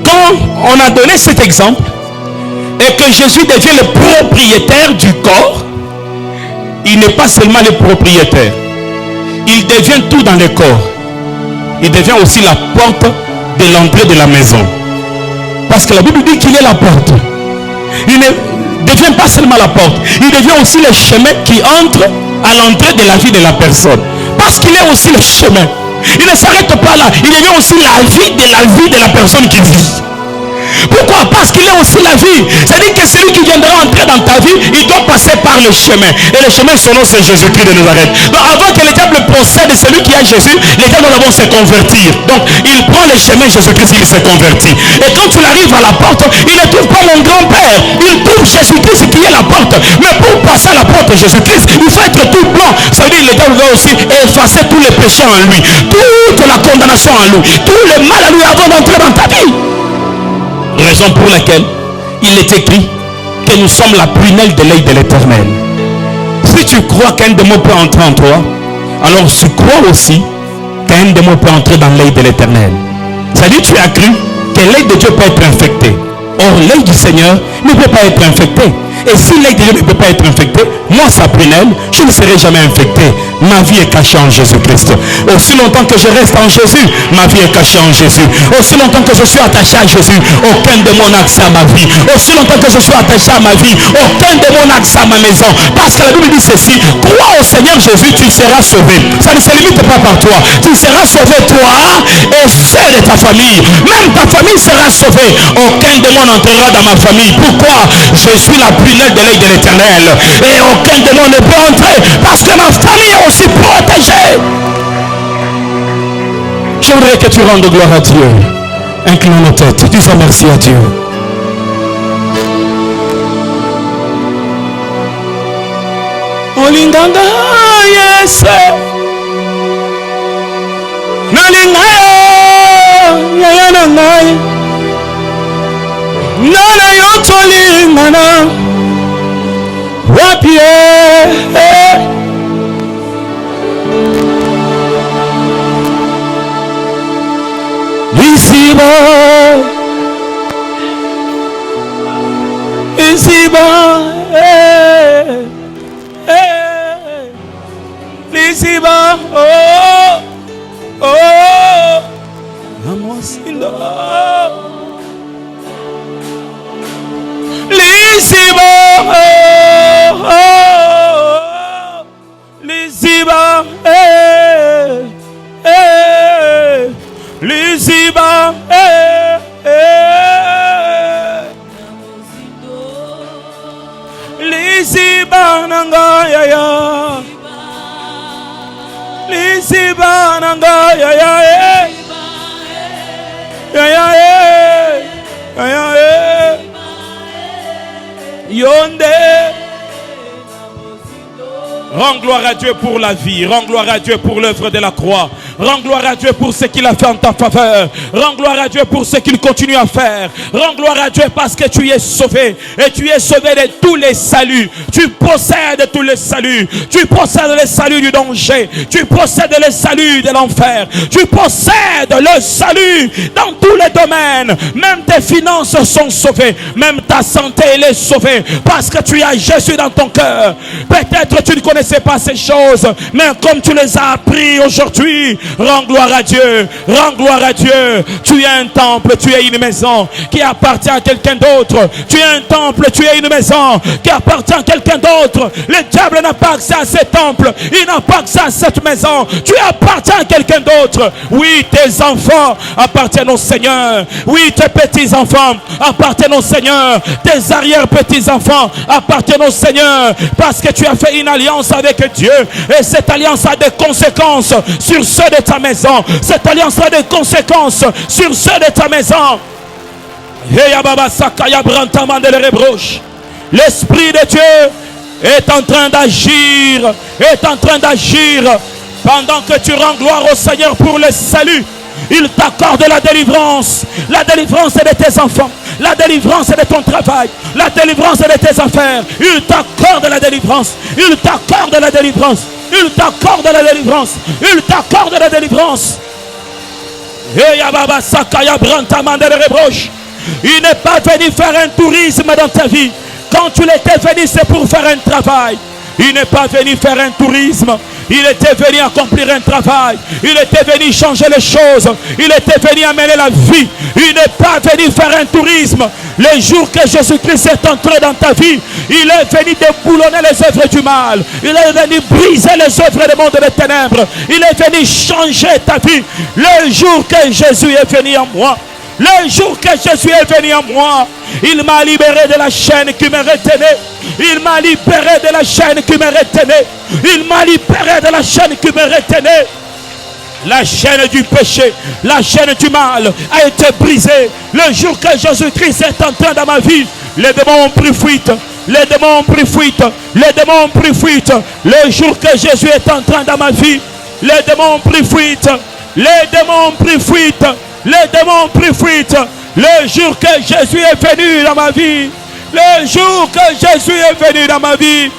quand on a donné cet exemple et que Jésus devient le propriétaire du corps, il n'est pas seulement le propriétaire, il devient tout dans le corps. Il devient aussi la porte de l'entrée de la maison. Parce que la Bible dit qu'il est la porte. Il ne devient pas seulement la porte, il devient aussi le chemin qui entre à l'entrée de la vie de la personne. Parce qu'il est aussi le chemin. Il ne s'arrête pas là, il devient aussi la vie de la personne qui vit. Pourquoi? Parce qu'il est aussi la vie. C'est-à-dire que celui qui viendra entrer dans ta vie, il doit passer par le chemin. Et le chemin, son nom, c'est Jésus-Christ de Nazareth. Donc avant que le diable possède celui qui a Jésus, le diable doit d'abord se convertir. Donc il prend le chemin Jésus-Christ, il se convertit. Et quand il arrive à la porte, il ne trouve pas mon grand-père. Il trouve Jésus-Christ qui est la porte. Mais pour passer à la porte de Jésus-Christ, il faut être tout blanc. Ça veut dire que le diable doit aussi effacer tous les péchés en lui, toute la condamnation en lui, tout le mal à lui avant d'entrer dans ta vie. Raison pour laquelle il est écrit que nous sommes la prunelle de l'œil de l'Éternel. Si tu crois qu'un démon peut entrer en toi, alors tu crois aussi qu'un démon peut entrer dans l'œil de l'Éternel. C'est-à-dire tu as cru que l'œil de Dieu peut être infecté. Or l'œil du Seigneur ne peut pas être infecté. Et si l'œil de Dieu ne peut pas être infecté, moi sa prunelle, je ne serai jamais infecté. Ma vie est cachée en Jésus-Christ. Aussi longtemps que je reste en Jésus, ma vie est cachée en Jésus. Aussi longtemps que je suis attaché à Jésus, aucun démon n'a accès à ma vie. Aussi longtemps que je suis attaché à ma vie, aucun démon n'a accès à ma maison. Parce que la Bible dit ceci: crois au Seigneur Jésus, tu seras sauvé. Ça ne se limite pas par toi. Tu seras sauvé toi et ceux de ta famille. Même ta famille sera sauvée. Aucun démon n'entrera dans ma famille. Pourquoi? Je suis la prunelle de l'œil de l'Éternel. Et aucun démon ne peut entrer parce que ma famille est aussi protégée. Je voudrais que tu rendes gloire à Dieu. Incline nos têtes. Disons merci à Dieu. Olinganga yes Nalingayo Yaya nangai Nana yotolingana Wapie Isiba Isiba oh Amosinda Lisiba Lisiba Lisiba Lisiba nanga ya Lisiba nanga ya Yonde. Rends gloire à Dieu pour la vie. Rends gloire à Dieu pour l'œuvre de la croix. Rends gloire à Dieu pour ce qu'il a fait en ta faveur. Rends gloire à Dieu pour ce qu'il continue à faire. Rends gloire à Dieu parce que tu es sauvé. Et tu es sauvé de tous les saluts. Tu possèdes tous les saluts. Tu possèdes les saluts du danger. Tu possèdes les saluts de l'enfer. Tu possèdes le salut dans tous les domaines. Même tes finances sont sauvées. Même ta santé elle est sauvée. Parce que tu as Jésus dans ton cœur. Peut-être tu ne connaissais pas ces choses. Mais comme tu les as appris aujourd'hui, rends gloire à Dieu. Rends gloire à Dieu. Tu es un temple, tu es une maison qui appartient à quelqu'un d'autre. Tu es un temple, tu es une maison qui appartient à quelqu'un d'autre. Le diable n'a pas accès à ce temple. Il n'a pas accès à cette maison. Tu appartiens à quelqu'un d'autre. Oui, tes enfants appartiennent au Seigneur. Oui, tes petits-enfants appartiennent au Seigneur. Tes arrière-petits-enfants appartiennent au Seigneur. Parce que tu as fait une alliance avec Dieu. Et cette alliance a des conséquences sur ceux de ta maison. Cette alliance a des conséquences sur ceux de ta maison. L'Esprit de Dieu est en train d'agir. Est en train d'agir. Pendant que tu rends gloire au Seigneur pour le salut, il t'accorde la délivrance. La délivrance est de tes enfants. La délivrance est de ton travail. La délivrance est de tes affaires. Il t'accorde la délivrance. Il t'accorde la délivrance. Il t'accorde la délivrance. Il t'accorde la délivrance. Il n'est pas venu faire un tourisme dans ta vie. Quand tu l'étais venu, c'est pour faire un travail. Il n'est pas venu faire un tourisme. Il était venu accomplir un travail. Il était venu changer les choses. Il était venu amener la vie. Il n'est pas venu faire un tourisme. Le jour que Jésus-Christ est entré dans ta vie, il est venu déboulonner les œuvres du mal. Il est venu briser les œuvres du monde des ténèbres. Il est venu changer ta vie. Le jour que Jésus est venu en moi, le jour que Jésus est venu en moi, il m'a libéré de la chaîne qui me retenait. Il m'a libéré de la chaîne qui me retenait. Il m'a libéré de la chaîne qui me retenait. La chaîne du péché, la chaîne du mal a été brisée. Le jour que Jésus-Christ est entré dans ma vie, les démons ont pris fuite. Les démons ont pris fuite. Les démons ont pris fuite. Le jour que Jésus est entré dans ma vie, les démons ont pris fuite. Les démons ont pris fuite. Les démons ont pris fuite. Le jour que Jésus est venu dans ma vie. Le jour que Jésus est venu dans ma vie.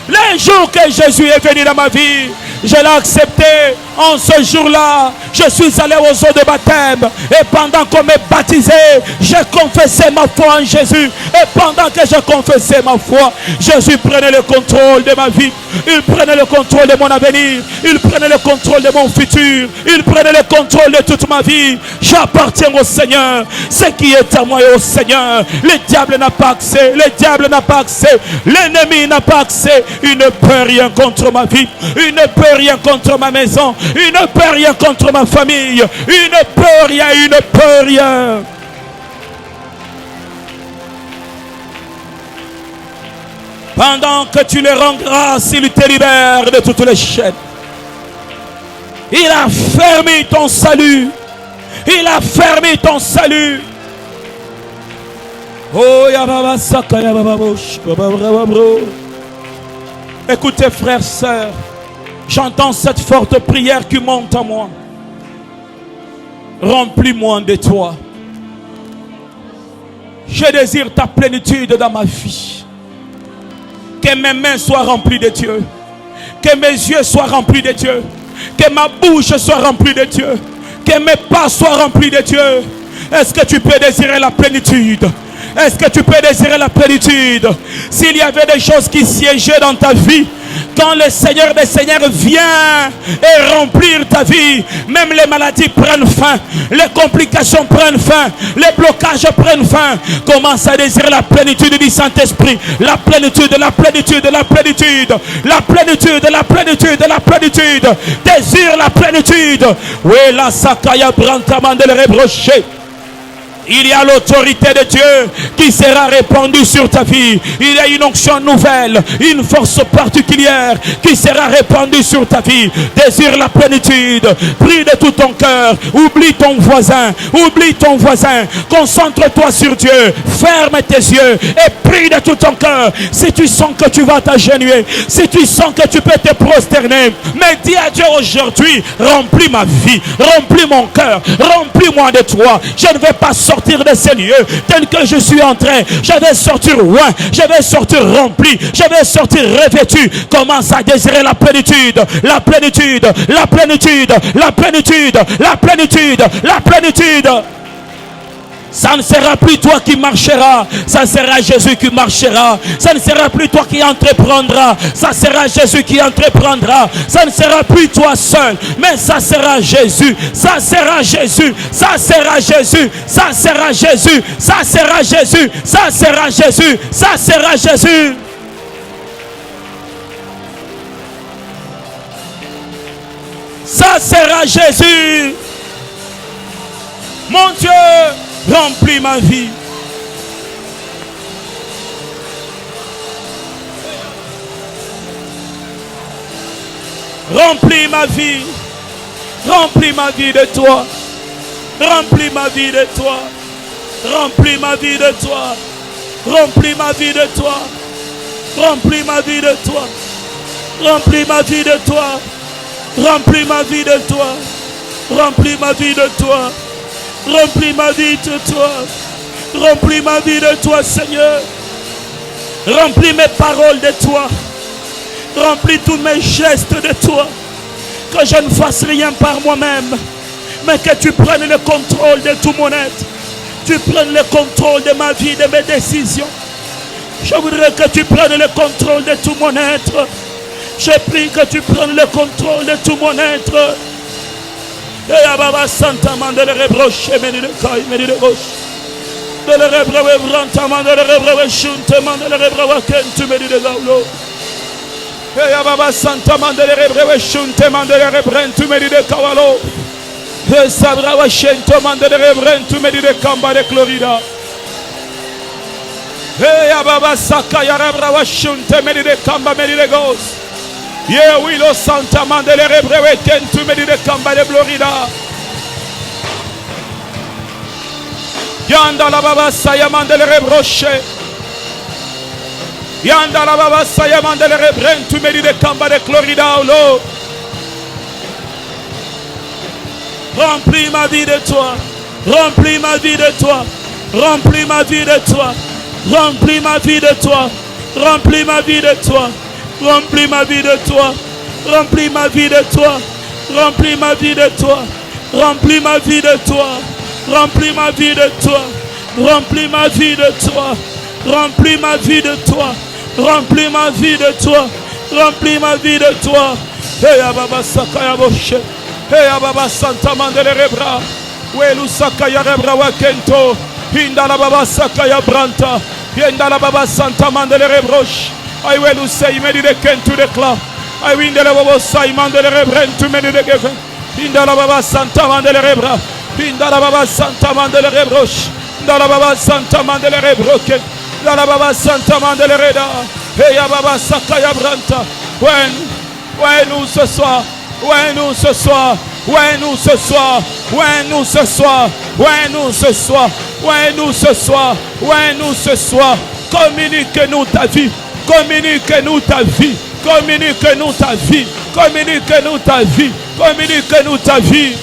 Le jour que Jésus est venu dans ma vie. Je l'ai accepté. En ce jour-là, je suis allé aux eaux de baptême. Et pendant qu'on m'est baptisé, j'ai confessé ma foi en Jésus. Et pendant que je confessais ma foi, Jésus prenait le contrôle de ma vie. Il prenait le contrôle de mon avenir. Il prenait le contrôle de mon futur. Il prenait le contrôle de toute ma vie. J'appartiens au Seigneur. Ce qui est à moi et au Seigneur. Le diable n'a pas accès. Le diable n'a pas accès. L'ennemi n'a pas accès. Il ne peut rien contre ma vie. Il ne peut rien contre ma maison. Il ne peut rien contre ma famille. Il ne peut rien. Il ne peut rien. Pendant que tu le rends grâce, il te libère de toutes les chaînes. Il a fermé ton salut. Il a fermé ton salut. Oh, ya baba saka ya baba bosh, baba bro. Écoutez, frères, sœurs, j'entends cette forte prière qui monte en moi. Remplis-moi de toi. Je désire ta plénitude dans ma vie. Que mes mains soient remplies de Dieu. Que mes yeux soient remplis de Dieu. Que ma bouche soit remplie de Dieu. Que mes pas soient remplis de Dieu. Est-ce que tu peux désirer la plénitude? Est-ce que tu peux désirer la plénitude? S'il y avait des choses qui siégeaient dans ta vie, quand le Seigneur des Seigneurs vient et remplir ta vie, même les maladies prennent fin, les complications prennent fin, les blocages prennent fin. Commence à désirer la plénitude du Saint-Esprit, la plénitude, la plénitude, la plénitude, la plénitude, la plénitude, la plénitude. Désire la plénitude. Oui, la sakaya brantaman de le rebrocher. Il y a l'autorité de Dieu qui sera répandue sur ta vie. Il y a une onction nouvelle, une force particulière qui sera répandue sur ta vie. Désire la plénitude. Prie de tout ton cœur. Oublie ton voisin. Oublie ton voisin. Concentre-toi sur Dieu. Ferme tes yeux et prie de tout ton cœur. Si tu sens que tu vas t'agenouiller, si tu sens que tu peux te prosterner, mais dis à Dieu aujourd'hui, remplis ma vie, remplis mon cœur, remplis-moi de toi. Je ne vais pas sortir de ces lieux tel que je suis entré. Je vais sortir loin, je vais sortir rempli, je vais sortir revêtu. Commence à désirer la plénitude, la plénitude, la plénitude, la plénitude, la plénitude, la plénitude. Ça ne sera plus toi qui marcheras, ça sera Jésus qui marchera. Ça ne sera plus toi qui entreprendras, ça sera Jésus qui entreprendra. Ça ne sera plus toi seul, mais ça sera Jésus. Ça sera Jésus, ça sera Jésus, ça sera Jésus, ça sera Jésus, ça sera Jésus, ça sera Jésus. Ça sera Jésus. Mon Dieu, remplis ma vie. Remplis ma vie. Remplis ma vie de toi. Remplis ma vie de toi. Remplis ma vie de toi. Remplis ma vie de toi. Remplis ma vie de toi. Remplis ma vie de toi. Remplis ma vie de toi. Remplis ma vie de toi. Remplis ma vie de toi. Remplis ma vie de toi, Seigneur. Remplis mes paroles de toi. Remplis tous mes gestes de toi. Que je ne fasse rien par moi-même, mais que tu prennes le contrôle de tout mon être. Tu prennes le contrôle de ma vie, de mes décisions. Je voudrais que tu prennes le contrôle de tout mon être. Je prie que tu prennes le contrôle de tout mon être. Et Ababa Santa Mandele Rebroche, Menide Kai, Menide Gauche. De le Rebrewe Branta Mandele Rebrewe Shunte Mandele Rebrewe Kentu Menide Gaulo. Et Ababa Santa Mandele Rebrewe Shunte Mandele Rebrentu Menide Kawalo. Et Sabrawa Shento Mandele Rebrentu Menide Kamba de Clorida. Et Ababa Sakaya Rebrewe Shunte Menide Kamba Menide Gauche. Yeah, we lo Santa Mandele Rebrewe Kentu Menide Kamba de Florida. Yanda la baba saya mandele rebroche. Yanda la baba saya mandele rebrentu Menide Kamba de Florida, Lord. Remplis ma vie de toi. Remplis ma vie de toi. Remplis ma vie de toi. Remplis ma vie de toi. Remplis ma vie de toi. Remplis ma vie de toi. Remplis ma vie de toi. Remplis ma vie de toi. Remplis ma vie de toi. Remplis ma vie de toi. Remplis ma vie de toi. Remplis ma vie de toi. Remplis ma vie de toi. Remplis ma vie de toi. Hey Baba Sakaya Boshe. Hey Baba Santa Mandele Rebra. Welu Sakaya Rebra Wakento. Hinda la Baba Sakaya Branta. Hinda la Baba Santa Mandele Rebroche. I will say Menide Kentu de Kla. I win the Baba Simon de Rebrentu Menide Geven. Hinda la Baba Santa Mandele Rebra. Hinda la Baba Santa Mandele Rebroche. Hinda la Baba Santa Mandele Rebroke. Hinda la Baba Santa Mandele Reda. Hey Baba Sakaya Branta. When nous ce soir. Ouais, nous ce soir, ouais, nous ce soir, ouais, nous ce soir, ouais, nous ce soir, ouais, nous ce soir, ouais, nous ce soir. Communique-nous ta vie, communique-nous ta vie, Communique-nous ta vie. Communique-nous ta vie. Communique-nous ta vie.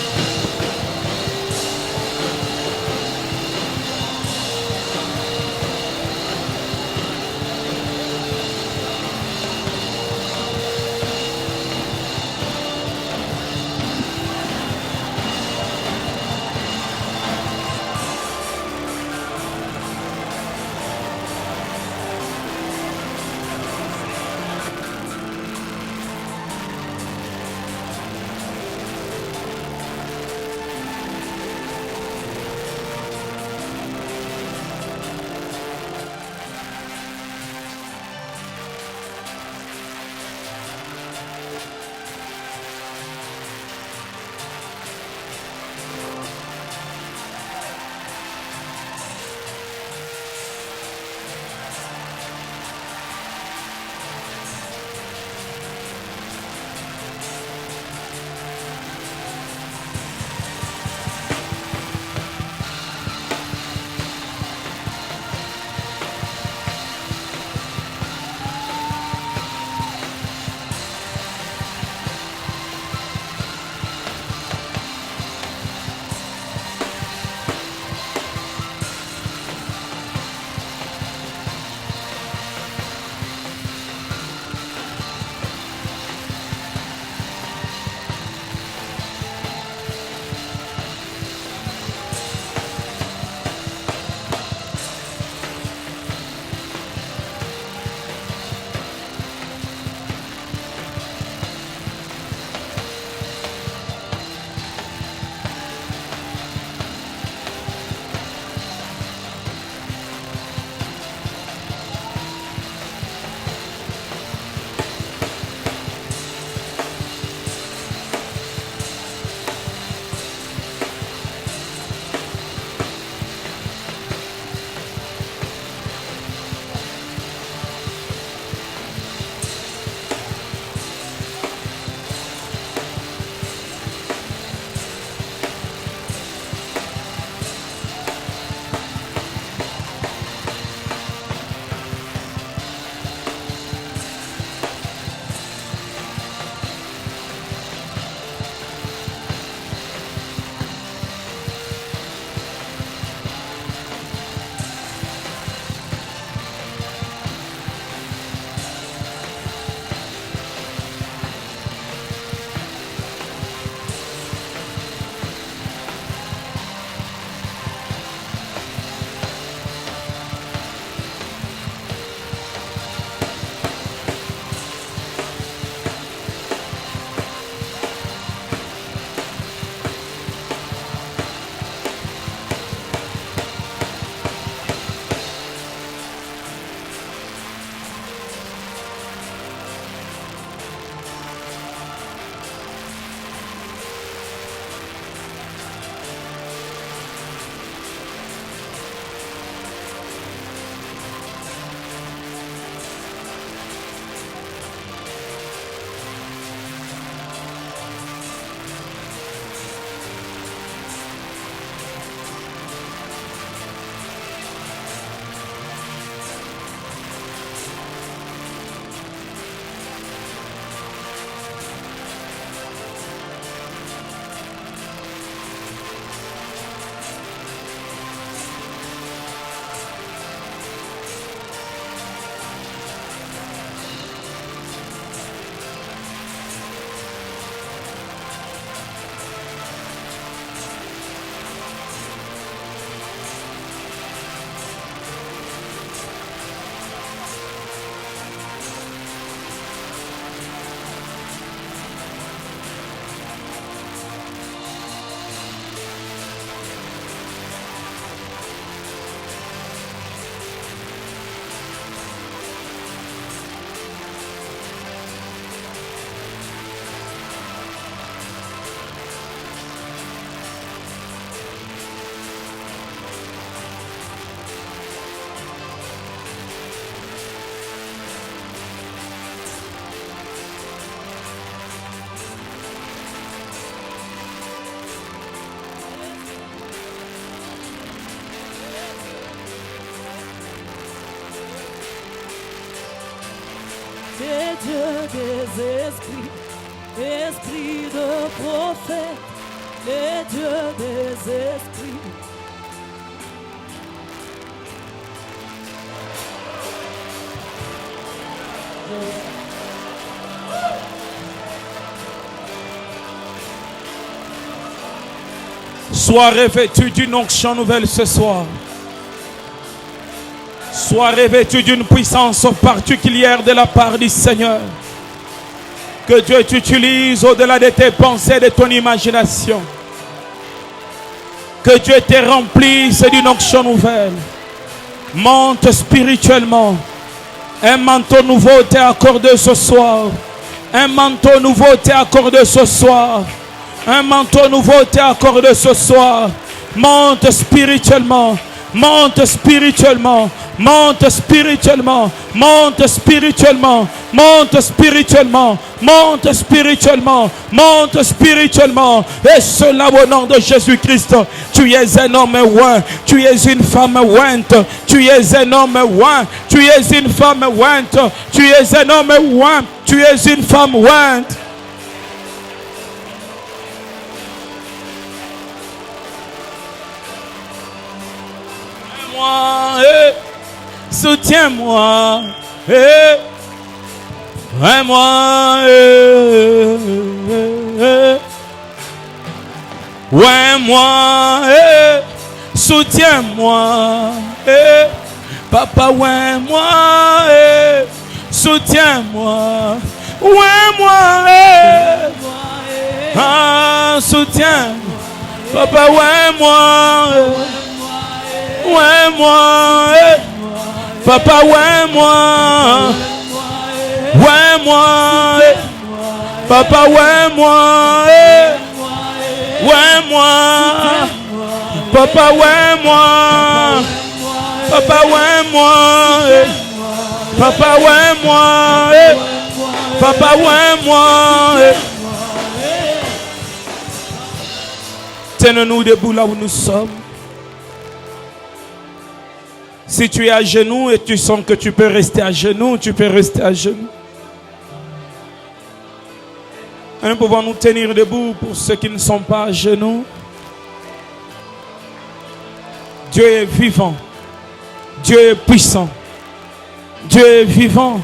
Dieu des esprits, esprit de prophète, les dieux des esprits. Sois revêtu d'une onction nouvelle ce soir. Sois revêtu d'une puissance particulière de la part du Seigneur. Que Dieu t'utilise au-delà de tes pensées, de ton imagination. Que Dieu te remplisse d'une onction nouvelle. Monte spirituellement. Un manteau nouveau t'est accordé ce soir. Un manteau nouveau t'est accordé ce soir. Un manteau nouveau t'est accordé ce soir. Monte spirituellement. Monte spirituellement. Monte spirituellement. Monte spirituellement. Monte spirituellement. Monte spirituellement. Monte spirituellement. Et cela au nom de Jésus-Christ. Tu es un homme oint. Tu es une femme ointe. Tu es un homme oint. Tu es une femme ointe. Tu es un homme oint. Tu es une femme ointe. Soutiens-moi, moi, ouais, moi, soutiens-moi, papa, ouais, moi, soutiens-moi, ouais, moi, soutiens, papa, ouais, moi, ouais, moi, papa, ouais, moi, ouais, moi, papa, ouais, moi, ouais, moi, papa, ouais, moi, papa, ouais, moi, papa, ouais, moi, papa, ouais, moi. Tenons-nous debout là où nous sommes. Si tu es à genoux et tu sens que tu peux rester à genoux, tu peux rester à genoux. Nous pouvons nous tenir debout pour ceux qui ne sont pas à genoux. Dieu est vivant. Dieu est puissant. Dieu est vivant.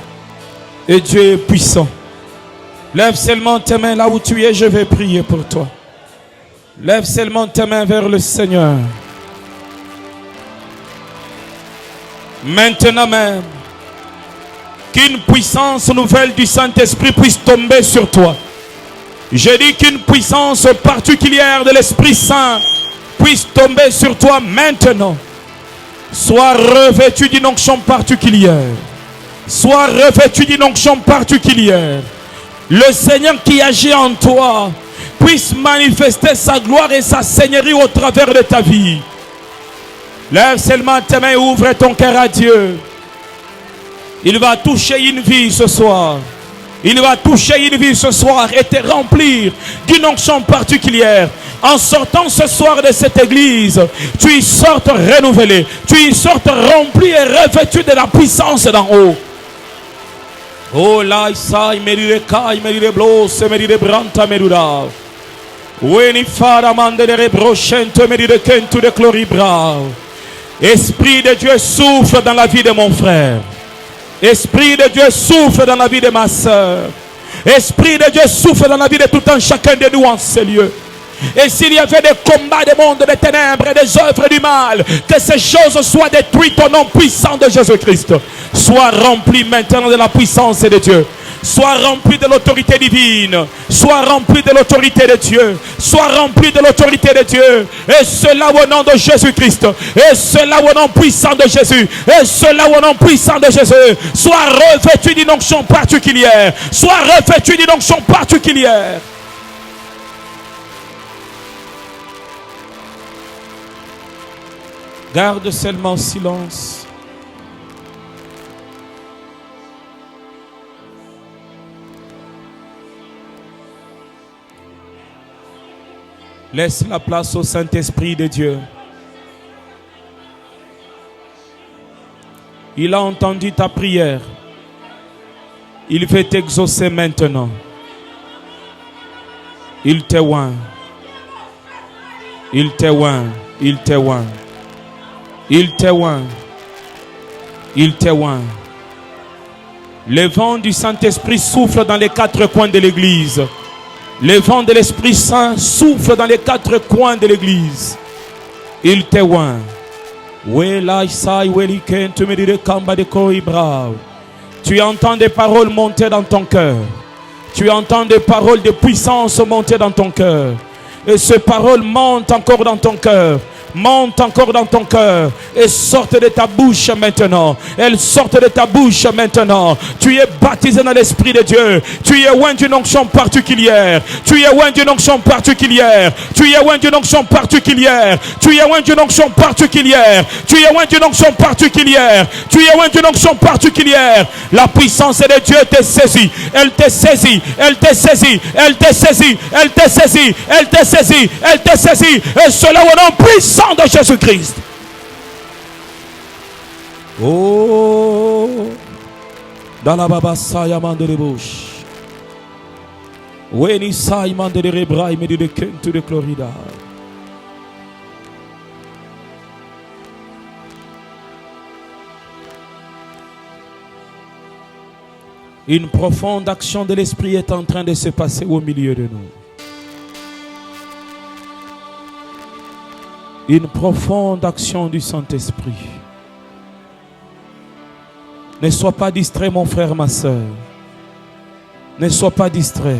Et Dieu est puissant. Lève seulement tes mains là où tu es, je vais prier pour toi. Lève seulement tes mains vers le Seigneur. Maintenant même, qu'une puissance nouvelle du Saint-Esprit puisse tomber sur toi. Je dis qu'une puissance particulière de l'Esprit Saint puisse tomber sur toi maintenant. Sois revêtu d'une onction particulière. Sois revêtu d'une onction particulière. Le Seigneur qui agit en toi puisse manifester sa gloire et sa seigneurie au travers de ta vie. Lève seulement tes mains et ouvre ton cœur à Dieu. Il va toucher une vie ce soir. Il va toucher une vie ce soir et te remplir d'une onction particulière. En sortant ce soir de cette église, tu y sortes renouvelé. Tu y sortes rempli et revêtu de la puissance d'en haut. Oh là, ça, il mérite ka, il mérite blos, il mérite branta, merura. Weni fara mande de rebrochente, mérite kentu de cloribra. Esprit de Dieu souffle dans la vie de mon frère. Esprit de Dieu souffle dans la vie de ma soeur. Esprit de Dieu souffle dans la vie de tout un chacun de nous en ce lieu. Et s'il y avait des combats des mondes, des ténèbres et des œuvres du mal, que ces choses soient détruites au nom puissant de Jésus-Christ. Sois rempli maintenant de la puissance de Dieu. Sois rempli de l'autorité divine. Sois rempli de l'autorité de Dieu. Sois rempli de l'autorité de Dieu. Et cela au nom de Jésus-Christ. Et cela au nom puissant de Jésus. Et cela au nom puissant de Jésus. Sois revêtu d'une onction particulière. Sois revêtu d'une onction particulière. Garde seulement silence. Laisse la place au Saint-Esprit de Dieu. Il a entendu ta prière. Il veut t'exaucer maintenant. Il te oint. Il te oint. Il te oint. Il te oint. Il te oint. Le vent du Saint-Esprit souffle dans les quatre coins de l'église. Le vent de l'Esprit Saint souffle dans les quatre coins de l'église. Il te oint. Tu entends des paroles monter dans ton cœur. Tu entends des paroles de puissance monter dans ton cœur. Et ces paroles montent encore dans ton cœur. Monte encore dans ton cœur et sortent de ta bouche maintenant. Elles sortent de ta bouche maintenant. Tu es baptisé dans l'Esprit de Dieu. Tu es oint d'une onction particulière. Tu es oint d'une onction particulière. Tu es oint d'une onction particulière. Tu es oint d'une onction particulière. Tu es oint d'une onction particulière. Tu es oint d'une onction particulière. La puissance de Dieu te saisit. Elle te saisit. Elle te saisit. Elle te saisit. Elle te saisit. Elle te saisit. Elle te saisit. Et cela au nom puissant de Jésus-Christ. Oh, dans la baba sayaman de bouche. Weni sayman de rebrai me de kentu de Florida. Une profonde action de l'Esprit est en train de se passer au milieu de nous. Une profonde action du Saint-Esprit. Ne sois pas distrait, mon frère, ma soeur. Ne sois pas distrait.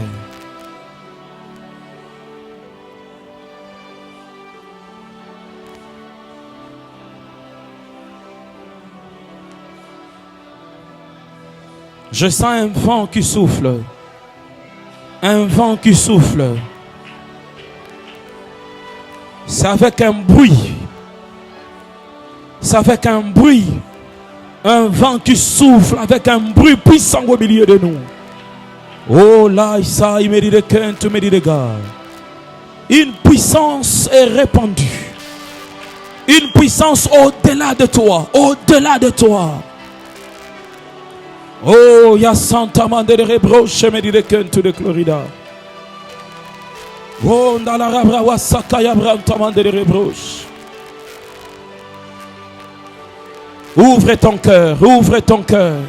Je sens un vent qui souffle. Un vent qui souffle. C'est avec un bruit. C'est avec un bruit. Un vent qui souffle avec un bruit puissant au milieu de nous. Oh là, ça, il me dit de qu'un, tu me dis de gars. Une puissance est répandue. Une puissance au-delà de toi. Au-delà de toi. Oh, il y a Santa Mande de Rebroche, me dit de qu'un, tu de Florida. Oh, dans la rabra wasaka yabram tamande de rebroche. Ouvre ton cœur, ouvre ton cœur.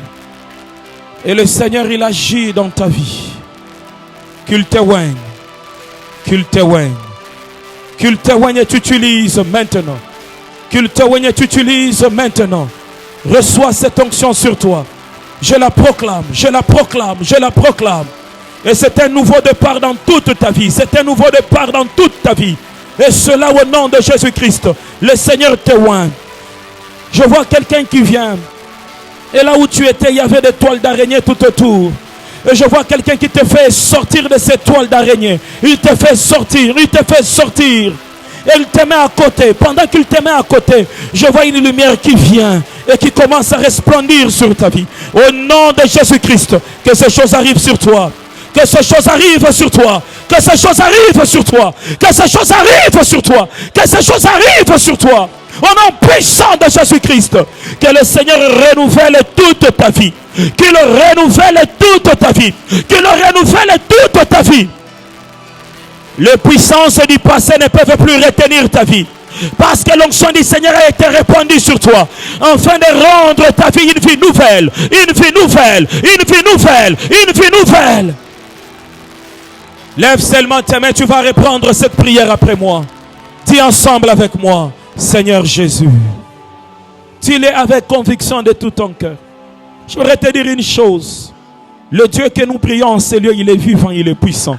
Et le Seigneur, il agit dans ta vie. Qu'il te oigne, qu'il te oigne. Qu'il te oigne et t'utilise maintenant. Qu'il te oigne et t'utilise maintenant. Reçois cette onction sur toi. Je la proclame, je la proclame, je la proclame. Et c'est un nouveau départ dans toute ta vie. C'est un nouveau départ dans toute ta vie. Et cela au nom de Jésus-Christ. Le Seigneur te oint. Je vois quelqu'un qui vient. Et là où tu étais, il y avait des toiles d'araignée tout autour. Et je vois quelqu'un qui te fait sortir de ces toiles d'araignée. Il te fait sortir, il te fait sortir. Et il te met à côté. Pendant qu'il te met à côté, je vois une lumière qui vient et qui commence à resplendir sur ta vie. Au nom de Jésus-Christ, que ces choses arrivent sur toi. Que ces choses arrivent sur toi. Que ces choses arrivent sur toi. Que ces choses arrivent sur toi. Que ces choses arrivent sur toi. Au nom puissant de Jésus-Christ. Que le Seigneur renouvelle toute ta vie. Qu'il renouvelle toute ta vie. Qu'il renouvelle toute ta vie. Les puissances du passé ne peuvent plus retenir ta vie. Parce que l'onction du Seigneur a été répandue sur toi. Afin de rendre ta vie une vie nouvelle. Une vie nouvelle. Une vie nouvelle. Une vie nouvelle. Lève seulement tes mains, tu vas reprendre cette prière après moi. Dis ensemble avec moi, Seigneur Jésus. Dis-le avec conviction de tout ton cœur. Je voudrais te dire une chose. Le Dieu que nous prions en ces lieux, il est vivant, il est puissant.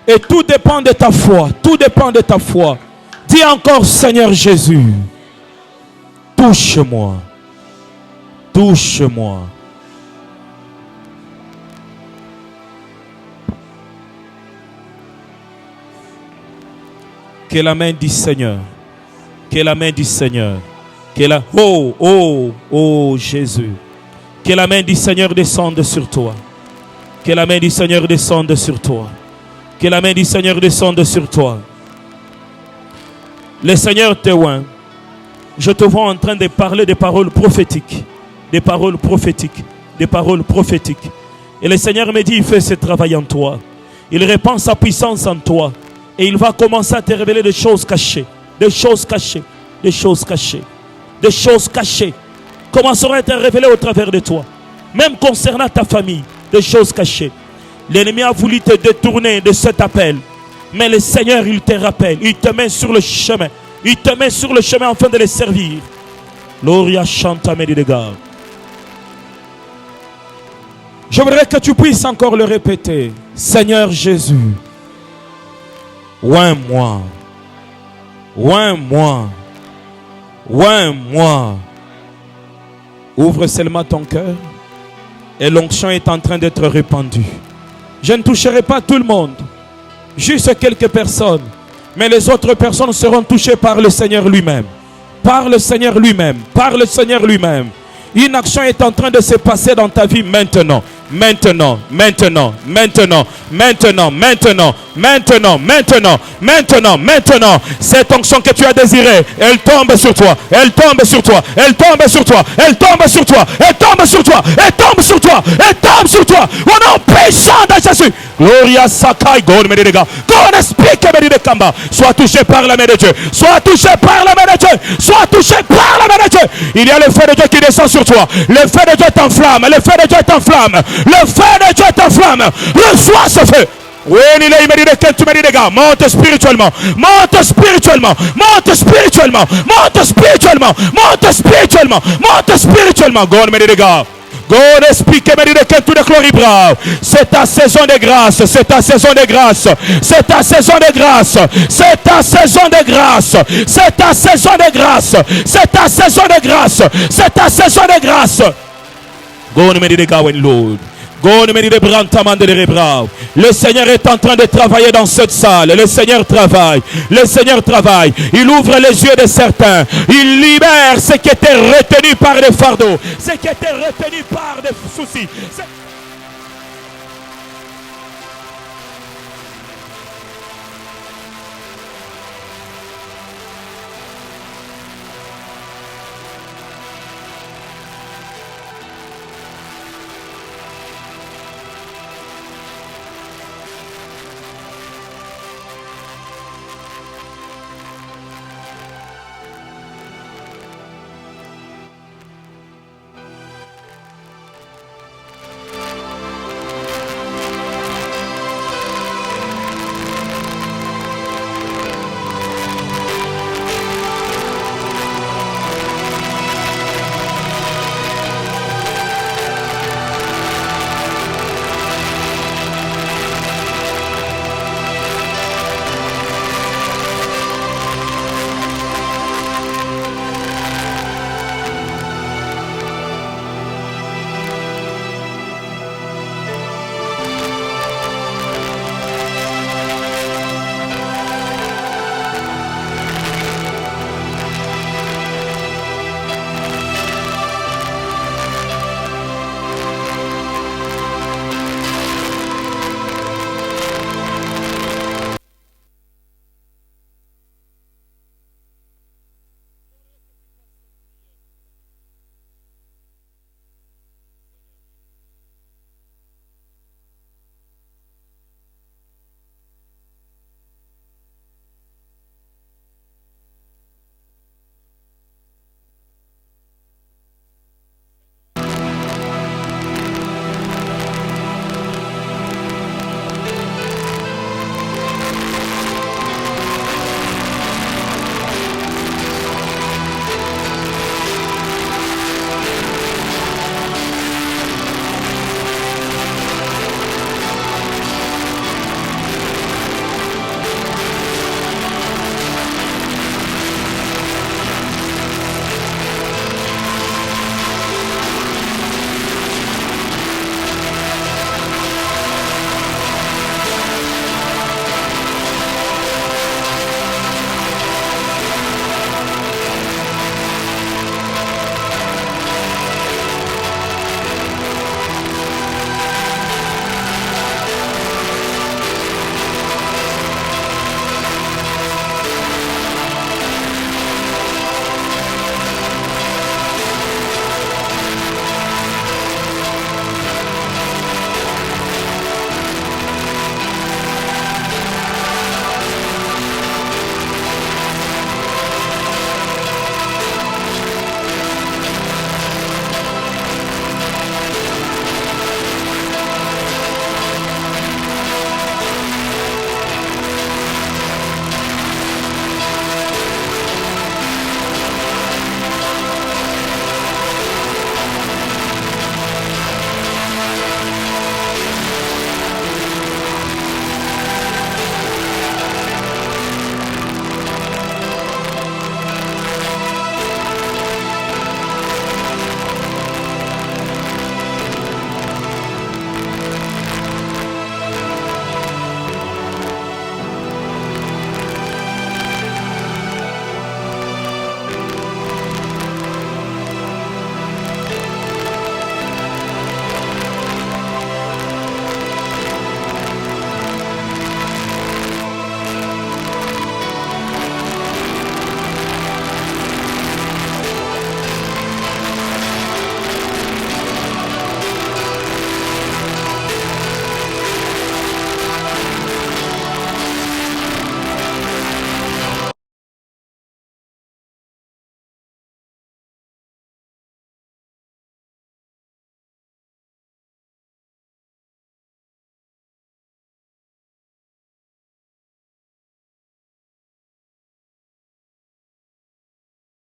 Et tout dépend de ta foi. Tout dépend de ta foi. Dis encore, Seigneur Jésus. Touche-moi. Touche-moi. Que la main du Seigneur, que la main du Seigneur, que la... Oh Jésus, que la main du Seigneur descende sur toi, que la main du Seigneur descende sur toi, que la main du Seigneur descende sur toi. Le Seigneur te oint. Je te vois en train de parler des paroles prophétiques, des paroles prophétiques, des paroles prophétiques. Et le Seigneur me dit, il fait ce travail en toi. Il répand sa puissance en toi. Et il va commencer à te révéler des choses cachées. Des choses cachées. Des choses cachées. Des choses cachées commenceront à être révélées au travers de toi. Même concernant ta famille. Des choses cachées. L'ennemi a voulu te détourner de cet appel. Mais le Seigneur, il te rappelle. Il te met sur le chemin. Il te met sur le chemin afin de les servir. Gloria chanta medidega. Je voudrais que tu puisses encore le répéter. Seigneur Jésus, oins-moi, oins-moi, oins-moi. Ouvre seulement ton cœur et l'onction est en train d'être répandue. Je ne toucherai pas tout le monde, juste quelques personnes, mais les autres personnes seront touchées par le Seigneur lui-même. Par le Seigneur lui-même, par le Seigneur lui-même. Une action est en train de se passer dans ta vie maintenant. Maintenant, maintenant, maintenant, maintenant, maintenant, maintenant, maintenant, maintenant, maintenant. Cette onction que tu as désirée, elle tombe sur toi, elle tombe sur toi, elle tombe sur toi, elle tombe sur toi, elle tombe sur toi, elle tombe sur toi, elle tombe sur toi. Au nom puissant de Jésus. Gloria Sakai, God me dit God speak me dit Kamba. Sois touché par la main de Dieu. Sois touché par la main de Dieu. Sois touché par la main de Dieu. Il y a le feu de Dieu qui descend sur toi. Le feu de Dieu t'enflamme. Le feu de Dieu t'enflamme. Le feu de Dieu t'enflamme. Reçois ce feu. Oui, il me dit que tu me dis, les gars, monte spirituellement, monte spirituellement, monte spirituellement, monte spirituellement, monte spirituellement, monte spirituellement. God me dit, les gars. God explique me dit que tu glory brave. C'est ta saison de grâce, c'est ta saison de grâce, c'est ta saison de grâce, c'est ta saison de grâce, c'est ta saison de grâce, c'est ta saison de grâce, c'est ta saison de grâce. God me dit, les gars, Lord. Le Seigneur est en train de travailler dans cette salle. Le Seigneur travaille. Le Seigneur travaille. Il ouvre les yeux de certains. Il libère ce qui était retenu par des fardeaux, ce qui était retenu par des soucis.